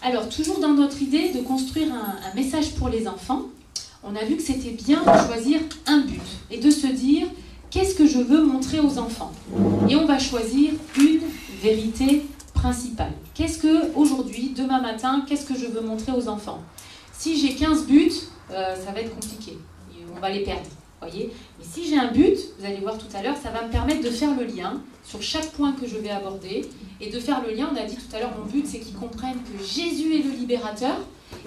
Alors, toujours dans notre idée de construire un message pour les enfants, on a vu que c'était bien de choisir un but et de se dire qu'est-ce que je veux montrer aux enfants. Et on va choisir une vérité principale. Qu'est-ce que, aujourd'hui, demain matin, qu'est-ce que je veux montrer aux enfants? Si j'ai 15 buts, ça va être compliqué. On va les perdre. voyez. Mais si j'ai un but, vous allez voir tout à l'heure, ça va me permettre de faire le lien sur chaque point que je vais aborder. Et de faire le lien, on a dit tout à l'heure, mon but, c'est qu'ils comprennent que Jésus est le libérateur.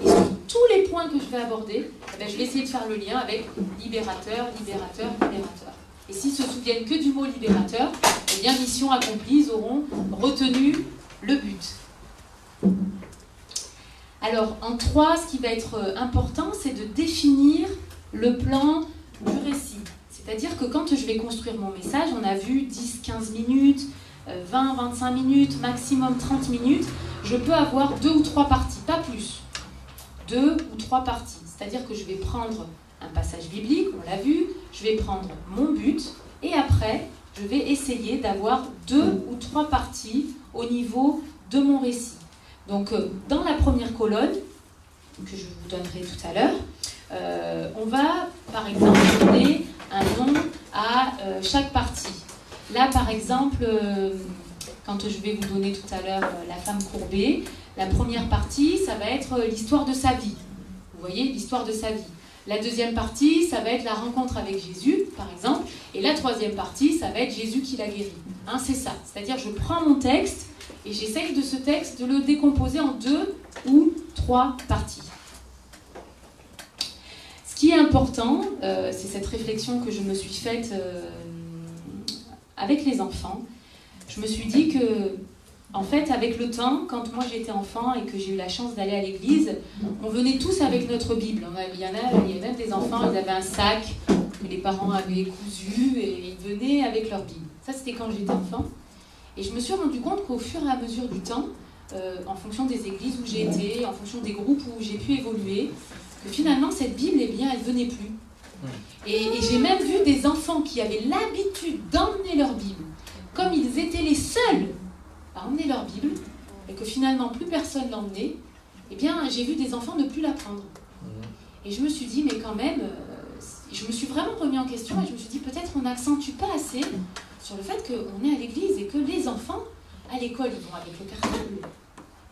Et sur tous les points que je vais aborder, eh bien, je vais essayer de faire le lien avec libérateur, libérateur, libérateur. Et s'ils se souviennent que du mot libérateur, eh bien, mission accomplie, ils auront retenu le but. Alors, en 3, ce qui va être important, c'est de définir le plan du récit. C'est-à-dire que quand je vais construire mon message, on a vu 10-15 minutes, 20-25 minutes, maximum 30 minutes, je peux avoir 2 ou 3 parties, pas plus. 2 ou 3 parties. C'est-à-dire que je vais prendre un passage biblique, on l'a vu, je vais prendre mon but, et après, je vais essayer d'avoir 2 ou 3 parties au niveau de mon récit. Donc, dans la première colonne, que je vous donnerai tout à l'heure, on va, par exemple, donner un nom à chaque partie. Là, par exemple, quand je vais vous donner tout à l'heure la femme courbée, la première partie, ça va être l'histoire de sa vie. Vous voyez, l'histoire de sa vie. La deuxième partie, ça va être la rencontre avec Jésus, par exemple. Et la troisième partie, ça va être Jésus qui l'a guéri. Hein, c'est ça. C'est-à-dire, je prends mon texte et j'essaye de ce texte de le décomposer en 2 ou 3 parties. Ce qui est important, c'est cette réflexion que je me suis faite avec les enfants. Je me suis dit que, en fait, avec le temps, quand moi j'étais enfant et que j'ai eu la chance d'aller à l'église, on venait tous avec notre Bible. Il y avait même des enfants, ils avaient un sac que les parents avaient cousu et ils venaient avec leur Bible. Ça, c'était quand j'étais enfant. Et je me suis rendu compte qu'au fur et à mesure du temps, en fonction des églises où j'ai été, en fonction des groupes où j'ai pu évoluer, que finalement, cette Bible, eh bien, elle venait plus. Et j'ai même vu des enfants qui avaient l'habitude d'emmener leur Bible, comme ils étaient les seuls à emmener leur Bible, et que finalement plus personne l'emmenait, eh bien j'ai vu des enfants ne plus la prendre. Et je me suis dit, mais quand même, je me suis vraiment remis en question, et je me suis dit, peut-être on n'accentue pas assez sur le fait qu'on est à l'église, et que les enfants, à l'école, ils vont avec le cartable.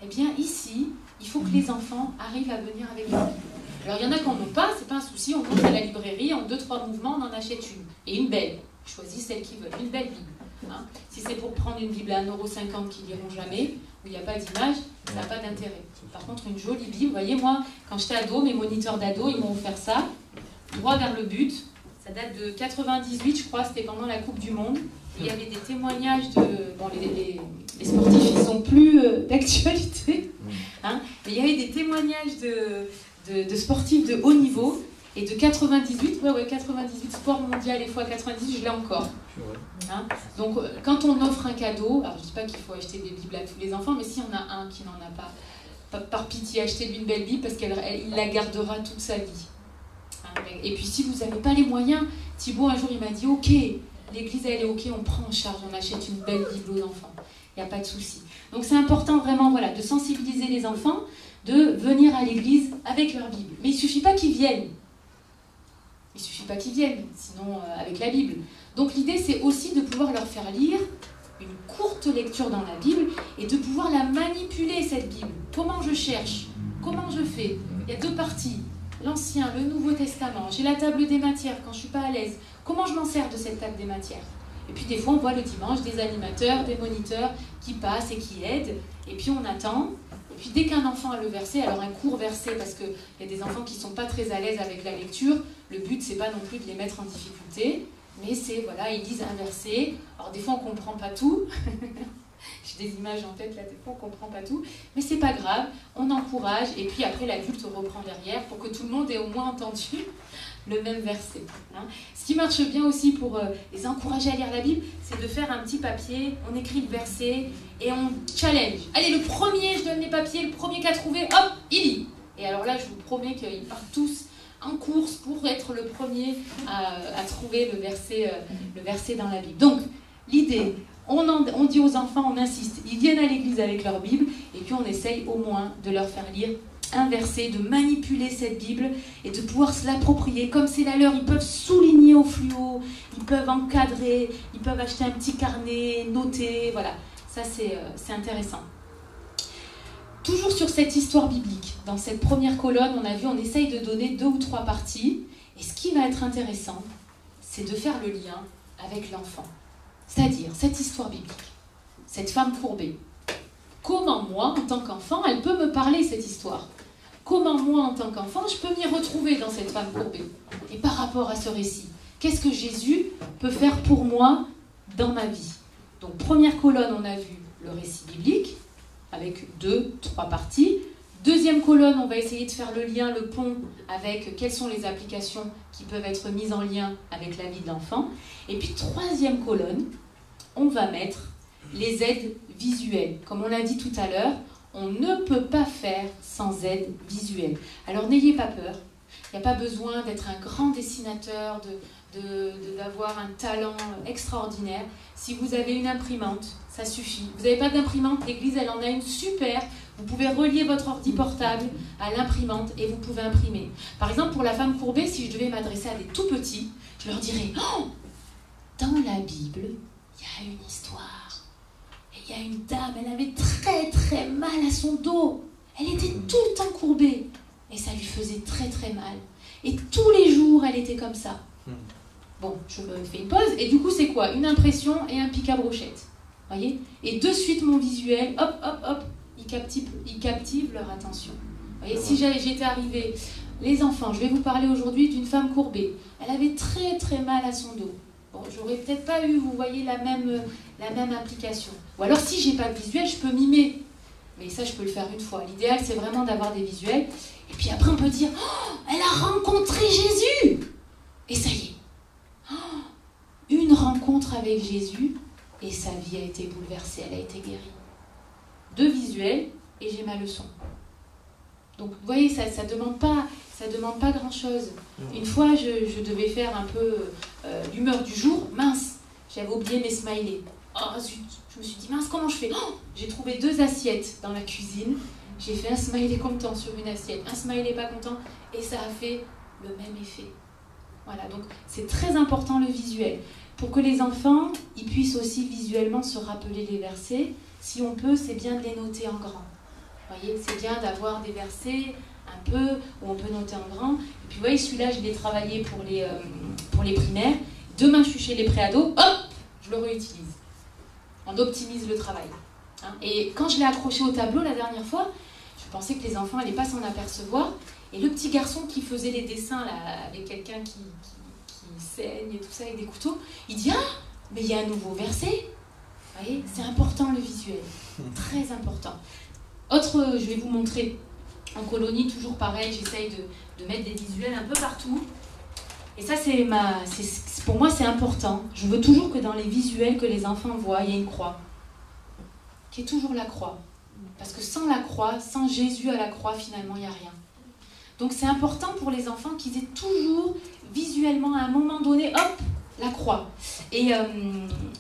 Eh bien ici, il faut que les enfants arrivent à venir avec leur Bible. Alors, il y en a qui n'en ont pas, c'est pas un souci, on monte à la librairie, en 2-3 mouvements, on en achète une. Et une belle. Choisis celle qu'ils veulent, une belle Bible. Hein. Si c'est pour prendre une Bible à 1,50 € qu'ils liront jamais, où il n'y a pas d'image, ça n'a pas d'intérêt. Par contre, une jolie Bible, vous voyez, moi, quand j'étais ado, mes moniteurs d'ado, ils m'ont offert ça, droit vers le but. Ça date de 98, je crois, c'était pendant la Coupe du Monde. Et il y avait des témoignages de... Bon, les sportifs, ils sont plus d'actualité. Hein, mais il y avait des témoignages de sportifs de haut niveau, et de 98, 98 sport mondial et fois 98, je l'ai encore. Hein, donc quand on offre un cadeau, alors je ne dis pas qu'il faut acheter des bibles à tous les enfants, mais s'il y en a un qui n'en a pas, par pitié, achetez-lui une belle Bible parce qu'il la gardera toute sa vie. Hein, et puis si vous n'avez pas les moyens, Thibaut un jour il m'a dit, ok, l'église elle est ok, on prend en charge, on achète une belle Bible aux enfants, il n'y a pas de souci. Donc c'est important vraiment voilà, de sensibiliser les enfants, de venir à l'église avec leur Bible. Mais il ne suffit pas qu'ils viennent. Il ne suffit pas qu'ils viennent, sinon avec la Bible. Donc l'idée, c'est aussi de pouvoir leur faire lire une courte lecture dans la Bible et de pouvoir la manipuler, cette Bible. Comment je cherche? Comment je fais? Il y a 2 parties. L'Ancien, le Nouveau Testament. J'ai la table des matières quand je ne suis pas à l'aise. Comment je m'en sers de cette table des matières? Et puis des fois, on voit le dimanche des animateurs, des moniteurs qui passent et qui aident. Et puis on attend. Et puis dès qu'un enfant a le verset, alors un court verset, parce qu'il y a des enfants qui ne sont pas très à l'aise avec la lecture, le but c'est pas non plus de les mettre en difficulté, mais c'est, voilà, ils lisent un verset, alors des fois on ne comprend pas tout, j'ai des images en tête là, des fois on ne comprend pas tout, mais c'est pas grave, on encourage, et puis après l'adulte reprend derrière pour que tout le monde ait au moins entendu le même verset. Hein. Ce qui marche bien aussi pour les encourager à lire la Bible, c'est de faire un petit papier, on écrit le verset et on challenge. Allez, le premier, je donne les papiers, le premier qui a trouvé, hop, il lit. Et alors là, je vous promets qu'ils partent tous en course pour être le premier à trouver le verset dans la Bible. Donc, l'idée, on dit aux enfants, on insiste, ils viennent à l'église avec leur Bible et puis on essaye au moins de leur faire lire un verset, de manipuler cette Bible et de pouvoir se l'approprier comme c'est la leur. Ils peuvent souligner au fluo, ils peuvent encadrer, ils peuvent acheter un petit carnet, noter, voilà. Ça, c'est intéressant. Toujours sur cette histoire biblique, dans cette première colonne, on a vu, on essaye de donner 2 ou 3 parties. Et ce qui va être intéressant, c'est de faire le lien avec l'enfant. C'est-à-dire, cette histoire biblique, cette femme courbée. Comment moi, en tant qu'enfant, elle peut me parler, cette histoire? Comment moi, en tant qu'enfant, je peux m'y retrouver dans cette femme courbée? Et par rapport à ce récit, qu'est-ce que Jésus peut faire pour moi dans ma vie? Donc, première colonne, on a vu le récit biblique, avec 2-3 parties. Deuxième colonne, on va essayer de faire le lien, le pont avec quelles sont les applications qui peuvent être mises en lien avec la vie de l'enfant. Et puis, troisième colonne, on va mettre les aides visuelles. Comme on l'a dit tout à l'heure, on ne peut pas faire sans aide visuelle. Alors, n'ayez pas peur. Il n'y a pas besoin d'être un grand dessinateur, d'avoir un talent extraordinaire. Si vous avez une imprimante, ça suffit. Vous n'avez pas d'imprimante, l'église elle en a une super. Vous pouvez relier votre ordi portable à l'imprimante et vous pouvez imprimer. Par exemple, pour la femme courbée, si je devais m'adresser à des tout petits, je leur dirais oh, dans la Bible, il y a une histoire. Et il y a une dame, elle avait très très mal à son dos. Elle était tout le temps courbée. Et ça lui faisait très très mal. Et tous les jours, elle était comme ça. Bon, je me fais une pause. Et du coup, c'est quoi? Une impression et un pic à brochette. Voyez? Et de suite, mon visuel, hop, hop, hop, il captive leur attention. Voyez? Si j'étais arrivée, les enfants, je vais vous parler aujourd'hui d'une femme courbée. Elle avait très très mal à son dos. Bon, j'aurais peut-être pas eu, vous voyez, la même application. Ou alors, si j'ai pas de visuel, je peux mimer. Mais ça, je peux le faire une fois. L'idéal, c'est vraiment d'avoir des visuels. Et puis après, on peut dire oh, elle a rencontré Jésus. Et ça y est. Oh, une rencontre avec Jésus et sa vie a été bouleversée, elle a été guérie. 2 visuels et j'ai ma leçon. Donc, vous voyez, ça demande pas grand-chose. Une fois, je devais faire un peu l'humeur du jour. Mince, j'avais oublié mes smileys. Oh zut, je me suis dit, mince, comment je fais? Oh, j'ai trouvé 2 assiettes dans la cuisine. J'ai fait un smiley content sur une assiette, un smiley pas content, et ça a fait le même effet. Voilà, donc c'est très important le visuel. Pour que les enfants, ils puissent aussi visuellement se rappeler les versets, si on peut, c'est bien de les noter en grand. Vous voyez, c'est bien d'avoir des versets un peu, où on peut noter en grand. Et puis vous voyez, celui-là, je l'ai travaillé pour les primaires. Demain, je suis chez les préados, hop, je le réutilise. On optimise le travail. Hein. Et quand je l'ai accroché au tableau la dernière fois, je pensais que les enfants n'allaient pas s'en apercevoir. Et le petit garçon qui faisait les dessins là, avec quelqu'un qui saigne et tout ça avec des couteaux, il dit « Ah, mais il y a un nouveau verset !» Vous voyez, c'est important le visuel, très important. Autre, je vais vous montrer, en colonie, toujours pareil, j'essaye de mettre des visuels un peu partout. Et ça, pour moi, c'est important. Je veux toujours que dans les visuels que les enfants voient, il y ait une croix. Qui est toujours la croix. Parce que sans la croix, sans Jésus à la croix, finalement, il n'y a rien. Donc c'est important pour les enfants qu'ils aient toujours visuellement, à un moment donné, hop, la croix. Et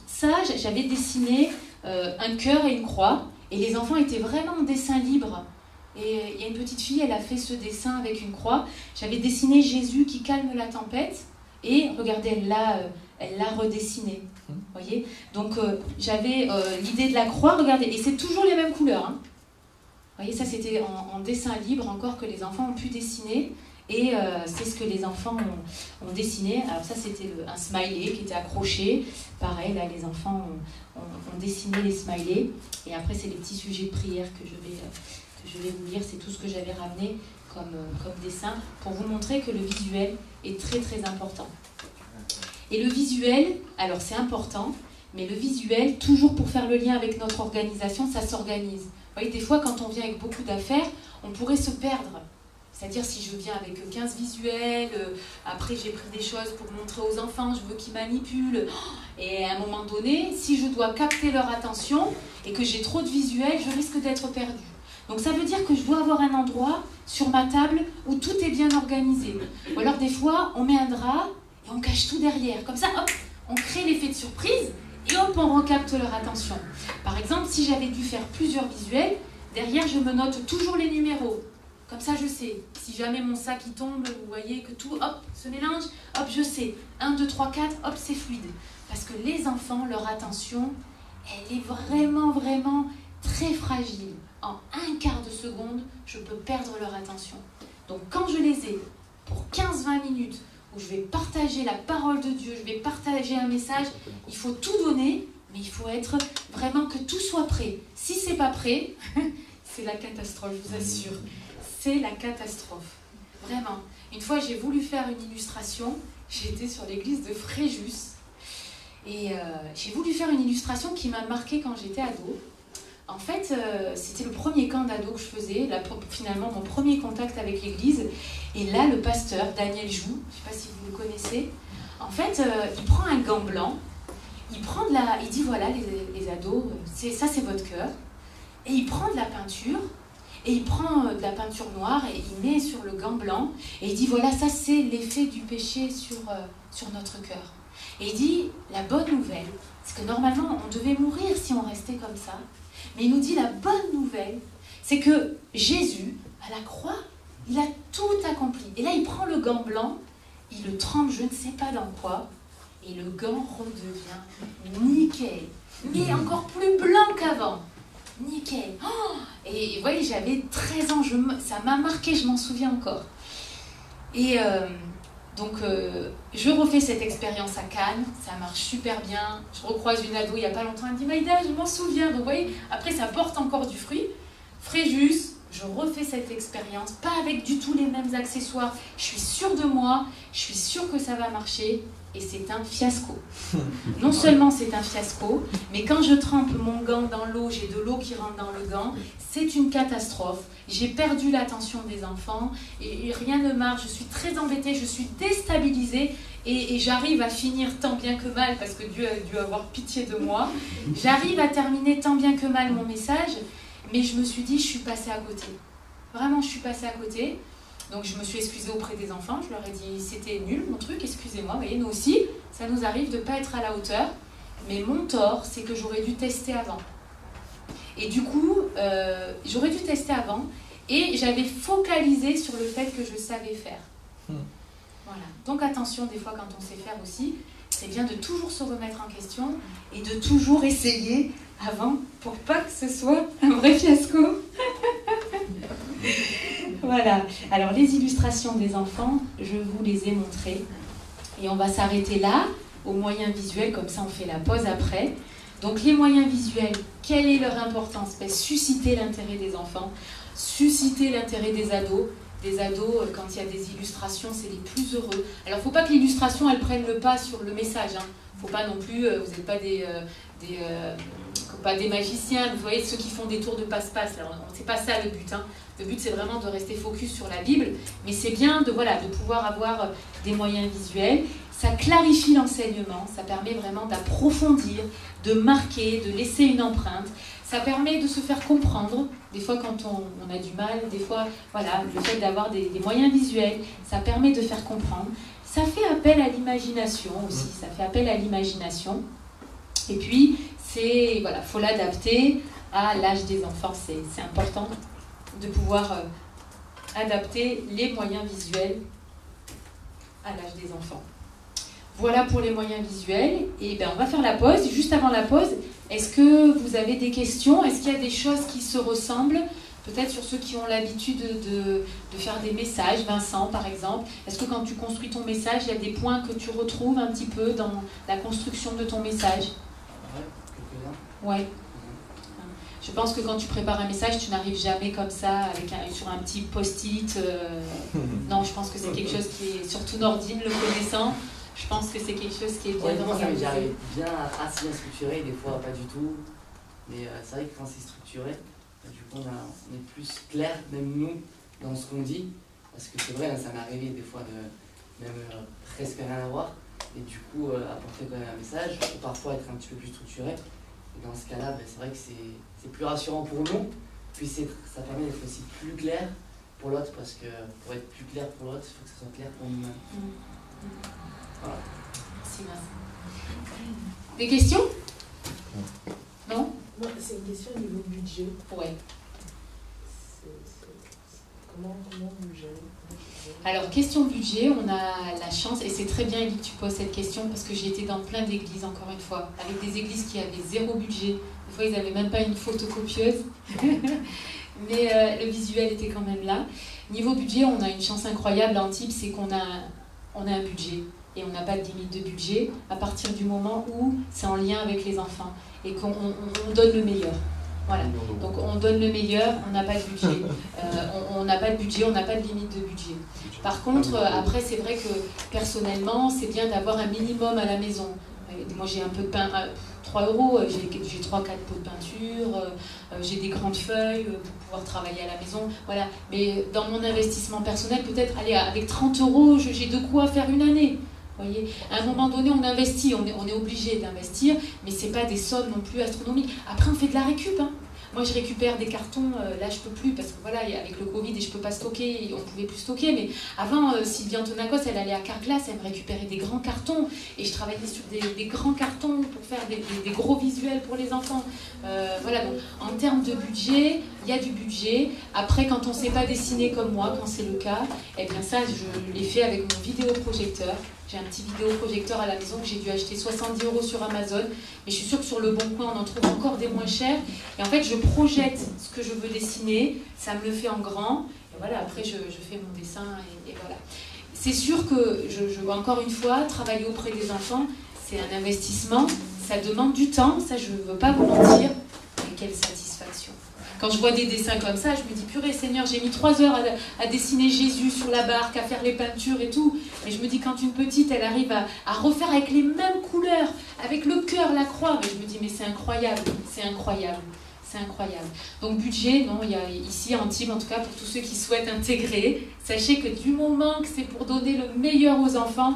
ça, j'avais dessiné un cœur et une croix. Et les enfants étaient vraiment en dessin libre. Et il y a une petite fille, elle a fait ce dessin avec une croix. J'avais dessiné Jésus qui calme la tempête. Et regardez, elle l'a redessiné. Voyez. Donc j'avais l'idée de la croix, regardez. Et c'est toujours les mêmes couleurs. Hein. Vous voyez, ça c'était en dessin libre encore que les enfants ont pu dessiner. Et c'est ce que les enfants ont dessiné. Alors ça c'était un smiley qui était accroché. Pareil, là les enfants ont dessiné les smileys. Et après c'est les petits sujets de prière que je vais vous lire. C'est tout ce que j'avais ramené comme dessin pour vous montrer que le visuel est très très important. Et le visuel, alors c'est important, mais le visuel, toujours pour faire le lien avec notre organisation, ça s'organise. Vous voyez, des fois quand on vient avec beaucoup d'affaires, on pourrait se perdre. C'est-à-dire si je viens avec 15 visuels, après j'ai pris des choses pour montrer aux enfants, je veux qu'ils manipulent. Et à un moment donné, si je dois capter leur attention et que j'ai trop de visuels, je risque d'être perdue. Donc ça veut dire que je dois avoir un endroit sur ma table où tout est bien organisé. Ou alors des fois, on met un drap et on cache tout derrière. Comme ça, hop, on crée l'effet de surprise et hop, on recapte leur attention. Par exemple, si j'avais dû faire plusieurs visuels, derrière je me note toujours les numéros. Comme ça, je sais. Si jamais mon sac il tombe, vous voyez que tout, hop, se mélange, hop, je sais. 1, 2, 3, 4, hop, c'est fluide. Parce que les enfants, leur attention, elle est vraiment, vraiment très fragile. En un quart de seconde, je peux perdre leur attention. Donc, quand je les ai pour 15-20 minutes, où je vais partager la parole de Dieu, je vais partager un message, il faut tout donner, mais il faut être vraiment que tout soit prêt. Si c'est pas prêt, c'est la catastrophe, je vous assure. C'est la catastrophe. Vraiment. Une fois, j'ai voulu faire une illustration. J'étais sur l'église de Fréjus. Et j'ai voulu faire une illustration qui m'a marquée quand j'étais ado. En fait, c'était le premier camp d'ado que je faisais, finalement mon premier contact avec l'église. Et là, le pasteur, Daniel Joux, je ne sais pas si vous le connaissez, en fait, il prend un gant blanc, il dit voilà, les ados, ça c'est votre cœur. Et il prend de la peinture, et il prend de la peinture noire, et il met sur le gant blanc, et il dit voilà, ça c'est l'effet du péché sur notre cœur. Et il dit, la bonne nouvelle, c'est que normalement, on devait mourir si on restait comme ça. Mais il nous dit, la bonne nouvelle, c'est que Jésus, à la croix, il a tout accompli. Et là, il prend le gant blanc, il le trempe, je ne sais pas dans quoi, et le gant redevient nickel. Mais encore plus blanc qu'avant. Nickel. Oh, et vous voyez, j'avais 13 ans, ça m'a marqué, je m'en souviens encore. Et... Donc, je refais cette expérience à Cannes, ça marche super bien. Je recroise une ado il n'y a pas longtemps, elle me dit Maïda, je m'en souviens. Donc, vous voyez, après, ça porte encore du fruit. Fréjus, je refais cette expérience, pas avec du tout les mêmes accessoires. Je suis sûre de moi, je suis sûre que ça va marcher. Et c'est un fiasco. Non seulement c'est un fiasco, mais quand je trempe mon gant dans l'eau, j'ai de l'eau qui rentre dans le gant, c'est une catastrophe. J'ai perdu l'attention des enfants, et rien ne marche, je suis très embêtée, je suis déstabilisée, et j'arrive à finir tant bien que mal, parce que Dieu a dû avoir pitié de moi. J'arrive à terminer tant bien que mal mon message, mais je me suis dit, je suis passée à côté. Vraiment, je suis passée à côté. Donc je me suis excusée auprès des enfants, je leur ai dit c'était nul mon truc, excusez-moi, vous voyez, nous aussi, ça nous arrive de ne pas être à la hauteur, mais mon tort, c'est que j'aurais dû tester avant. Et du coup, j'aurais dû tester avant, et j'avais focalisé sur le fait que je savais faire. Voilà. Donc attention, des fois quand on sait faire aussi, c'est bien de toujours se remettre en question, et de toujours essayer avant, pour pas que ce soit un vrai fiasco. Voilà, alors les illustrations des enfants, je vous les ai montrées. Et on va s'arrêter là, aux moyens visuels, comme ça on fait la pause après. Donc les moyens visuels, quelle est leur importance? Susciter l'intérêt des enfants, susciter l'intérêt des ados. Des ados, quand il y a des illustrations, c'est les plus heureux. Alors il ne faut pas que l'illustration, elle prenne le pas sur le message. Il ne faut pas non plus, vous n'êtes pas pas des magiciens, vous voyez, ceux qui font des tours de passe-passe. C'est pas ça le but. Le but, c'est vraiment de rester focus sur la Bible, mais c'est bien de pouvoir avoir des moyens visuels. Ça clarifie l'enseignement, ça permet vraiment d'approfondir, de marquer, de laisser une empreinte. Ça permet de se faire comprendre. Des fois, quand on a du mal, des fois, voilà, le fait d'avoir des moyens visuels, ça permet de faire comprendre. Ça fait appel à l'imagination aussi, ça fait appel à l'imagination. Et puis, faut l'adapter à l'âge des enfants. C'est important de pouvoir adapter les moyens visuels à l'âge des enfants. Voilà pour les moyens visuels. Et on va faire la pause. Juste avant la pause, est-ce que vous avez des questions? Est-ce qu'il y a des choses qui se ressemblent? Peut-être sur ceux qui ont l'habitude de faire des messages. Vincent, par exemple. Est-ce que quand tu construis ton message, il y a des points que tu retrouves un petit peu dans la construction de ton message? Ouais. Je pense que quand tu prépares un message, tu n'arrives jamais comme ça, sur un petit post-it. Non, je pense que c'est quelque chose qui est, surtout Nordine le connaissant, je pense que c'est quelque chose qui est bien organisé.
J'arrive bien assez bien structuré, des fois pas du tout. Mais c'est vrai que quand c'est structuré, du coup on est plus clair, même nous, dans ce qu'on dit. Parce que c'est vrai, ça m'est arrivé des fois de même presque rien avoir. Et du coup, apporter quand même un message, ou parfois être un petit peu plus structuré. Et dans ce cas-là, c'est vrai que c'est plus rassurant pour nous, puis ça permet d'être aussi plus clair pour l'autre, parce que pour être plus clair pour l'autre, il faut que ça soit clair pour nous-mêmes. Voilà.
Merci Vincent. Des questions? Non?
Non, c'est une question au niveau budget.
Ouais.
Comment vous gérez?
Alors, question budget, on a la chance, et c'est très bien Elie que tu poses cette question, parce que j'ai été dans plein d'églises, encore une fois, avec des églises qui avaient zéro budget. Des fois, ils n'avaient même pas une photocopieuse. Mais le visuel était quand même là. Niveau budget, on a une chance incroyable à Antibes, c'est qu'on a on a un budget. Et on n'a pas de limite de budget à partir du moment où c'est en lien avec les enfants et qu'on donne le meilleur. Voilà. Donc on donne le meilleur, on n'a pas de budget. On n'a pas de budget, on n'a pas de limite de budget. Par contre, après, c'est vrai que personnellement, c'est bien d'avoir un minimum à la maison. Moi, j'ai un peu de pain, 3 €, j'ai 3-4 pots de peinture, j'ai des grandes feuilles pour pouvoir travailler à la maison. Voilà. Mais dans mon investissement personnel, peut-être, allez, avec 30 €, j'ai de quoi faire une année. Voyez, à un moment donné, on investit, on est obligé d'investir, mais ce n'est pas des sommes non plus astronomiques. Après, on fait de la récup. Hein. Moi, je récupère des cartons, là, je ne peux plus, parce que voilà, avec le Covid, et je ne peux pas stocker, on ne pouvait plus stocker, mais avant, Sylvie Antonakos, elle allait à Carglass, elle me récupérait des grands cartons, et je travaillais sur des grands cartons pour faire des gros visuels pour les enfants. Voilà, donc, en termes de budget, il y a du budget. Après, quand on ne sait pas dessiner comme moi, quand c'est le cas, eh bien ça, je l'ai fait avec mon vidéoprojecteur. J'ai un petit vidéoprojecteur à la maison que j'ai dû acheter 70 € sur Amazon. Mais je suis sûre que sur le Bon Coin, on en trouve encore des moins chers. Et en fait, je projette ce que je veux dessiner. Ça me le fait en grand. Et voilà, après, je fais mon dessin. Et voilà. C'est sûr que, encore une fois, travailler auprès des enfants, c'est un investissement. Ça demande du temps. Ça, je ne veux pas vous mentir. Mais quelle satisfaction. Quand je vois des dessins comme ça, je me dis, purée Seigneur, j'ai mis 3 heures à dessiner Jésus sur la barque, à faire les peintures et tout. Mais je me dis, quand une petite, elle arrive à refaire avec les mêmes couleurs, avec le cœur, la croix, mais je me dis, mais c'est incroyable, c'est incroyable. C'est incroyable. Donc budget, non, il y a ici à Antibes, en tout cas pour tous ceux qui souhaitent intégrer, sachez que du moment que c'est pour donner le meilleur aux enfants,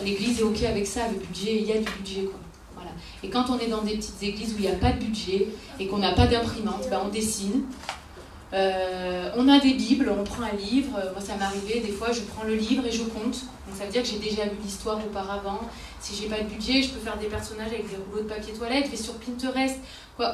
l'Église est OK avec ça, le budget, il y a du budget, quoi. Voilà. Et quand on est dans des petites églises où il n'y a pas de budget et qu'on n'a pas d'imprimante, ben on dessine. On a des bibles, on prend un livre. Moi, ça m'est arrivé, des fois, je prends le livre et je compte. Donc, ça veut dire que j'ai déjà lu l'histoire auparavant. Si j'ai pas de budget, je peux faire des personnages avec des rouleaux de papier toilette. Je vais sur Pinterest.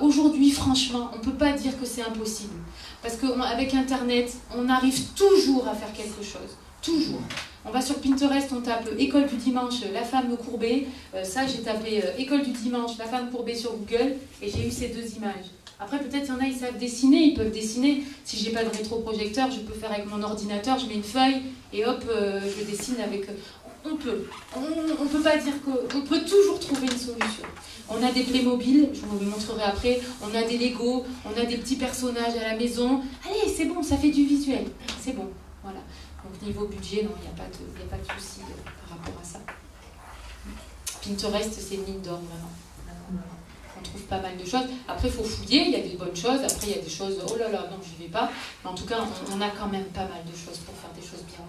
Aujourd'hui, franchement, on ne peut pas dire que c'est impossible. Parce qu'avec Internet, on arrive toujours à faire quelque chose. Toujours. On va sur Pinterest, on tape école du dimanche, la femme courbée. Ça, j'ai tapé école du dimanche, la femme courbée sur Google et j'ai eu ces 2 images. Après, peut-être il y en a, ils savent dessiner, ils peuvent dessiner. Si j'ai pas de rétroprojecteur, je peux faire avec mon ordinateur, je mets une feuille et hop, je dessine avec... On peut. On peut pas dire que... On peut toujours trouver une solution. On a des Playmobil, je vous le montrerai après. On a des Lego, on a des petits personnages à la maison. Allez, c'est bon, ça fait du visuel. C'est bon, voilà. Donc niveau budget, non, il n'y a pas de souci par rapport à ça. Pinterest, c'est une mine d'or, vraiment. On trouve pas mal de choses. Après, il faut fouiller, il y a des bonnes choses. Après, il y a des choses, oh là là, non, j'y vais pas. Mais en tout cas, on a quand même pas mal de choses pour faire des choses bien.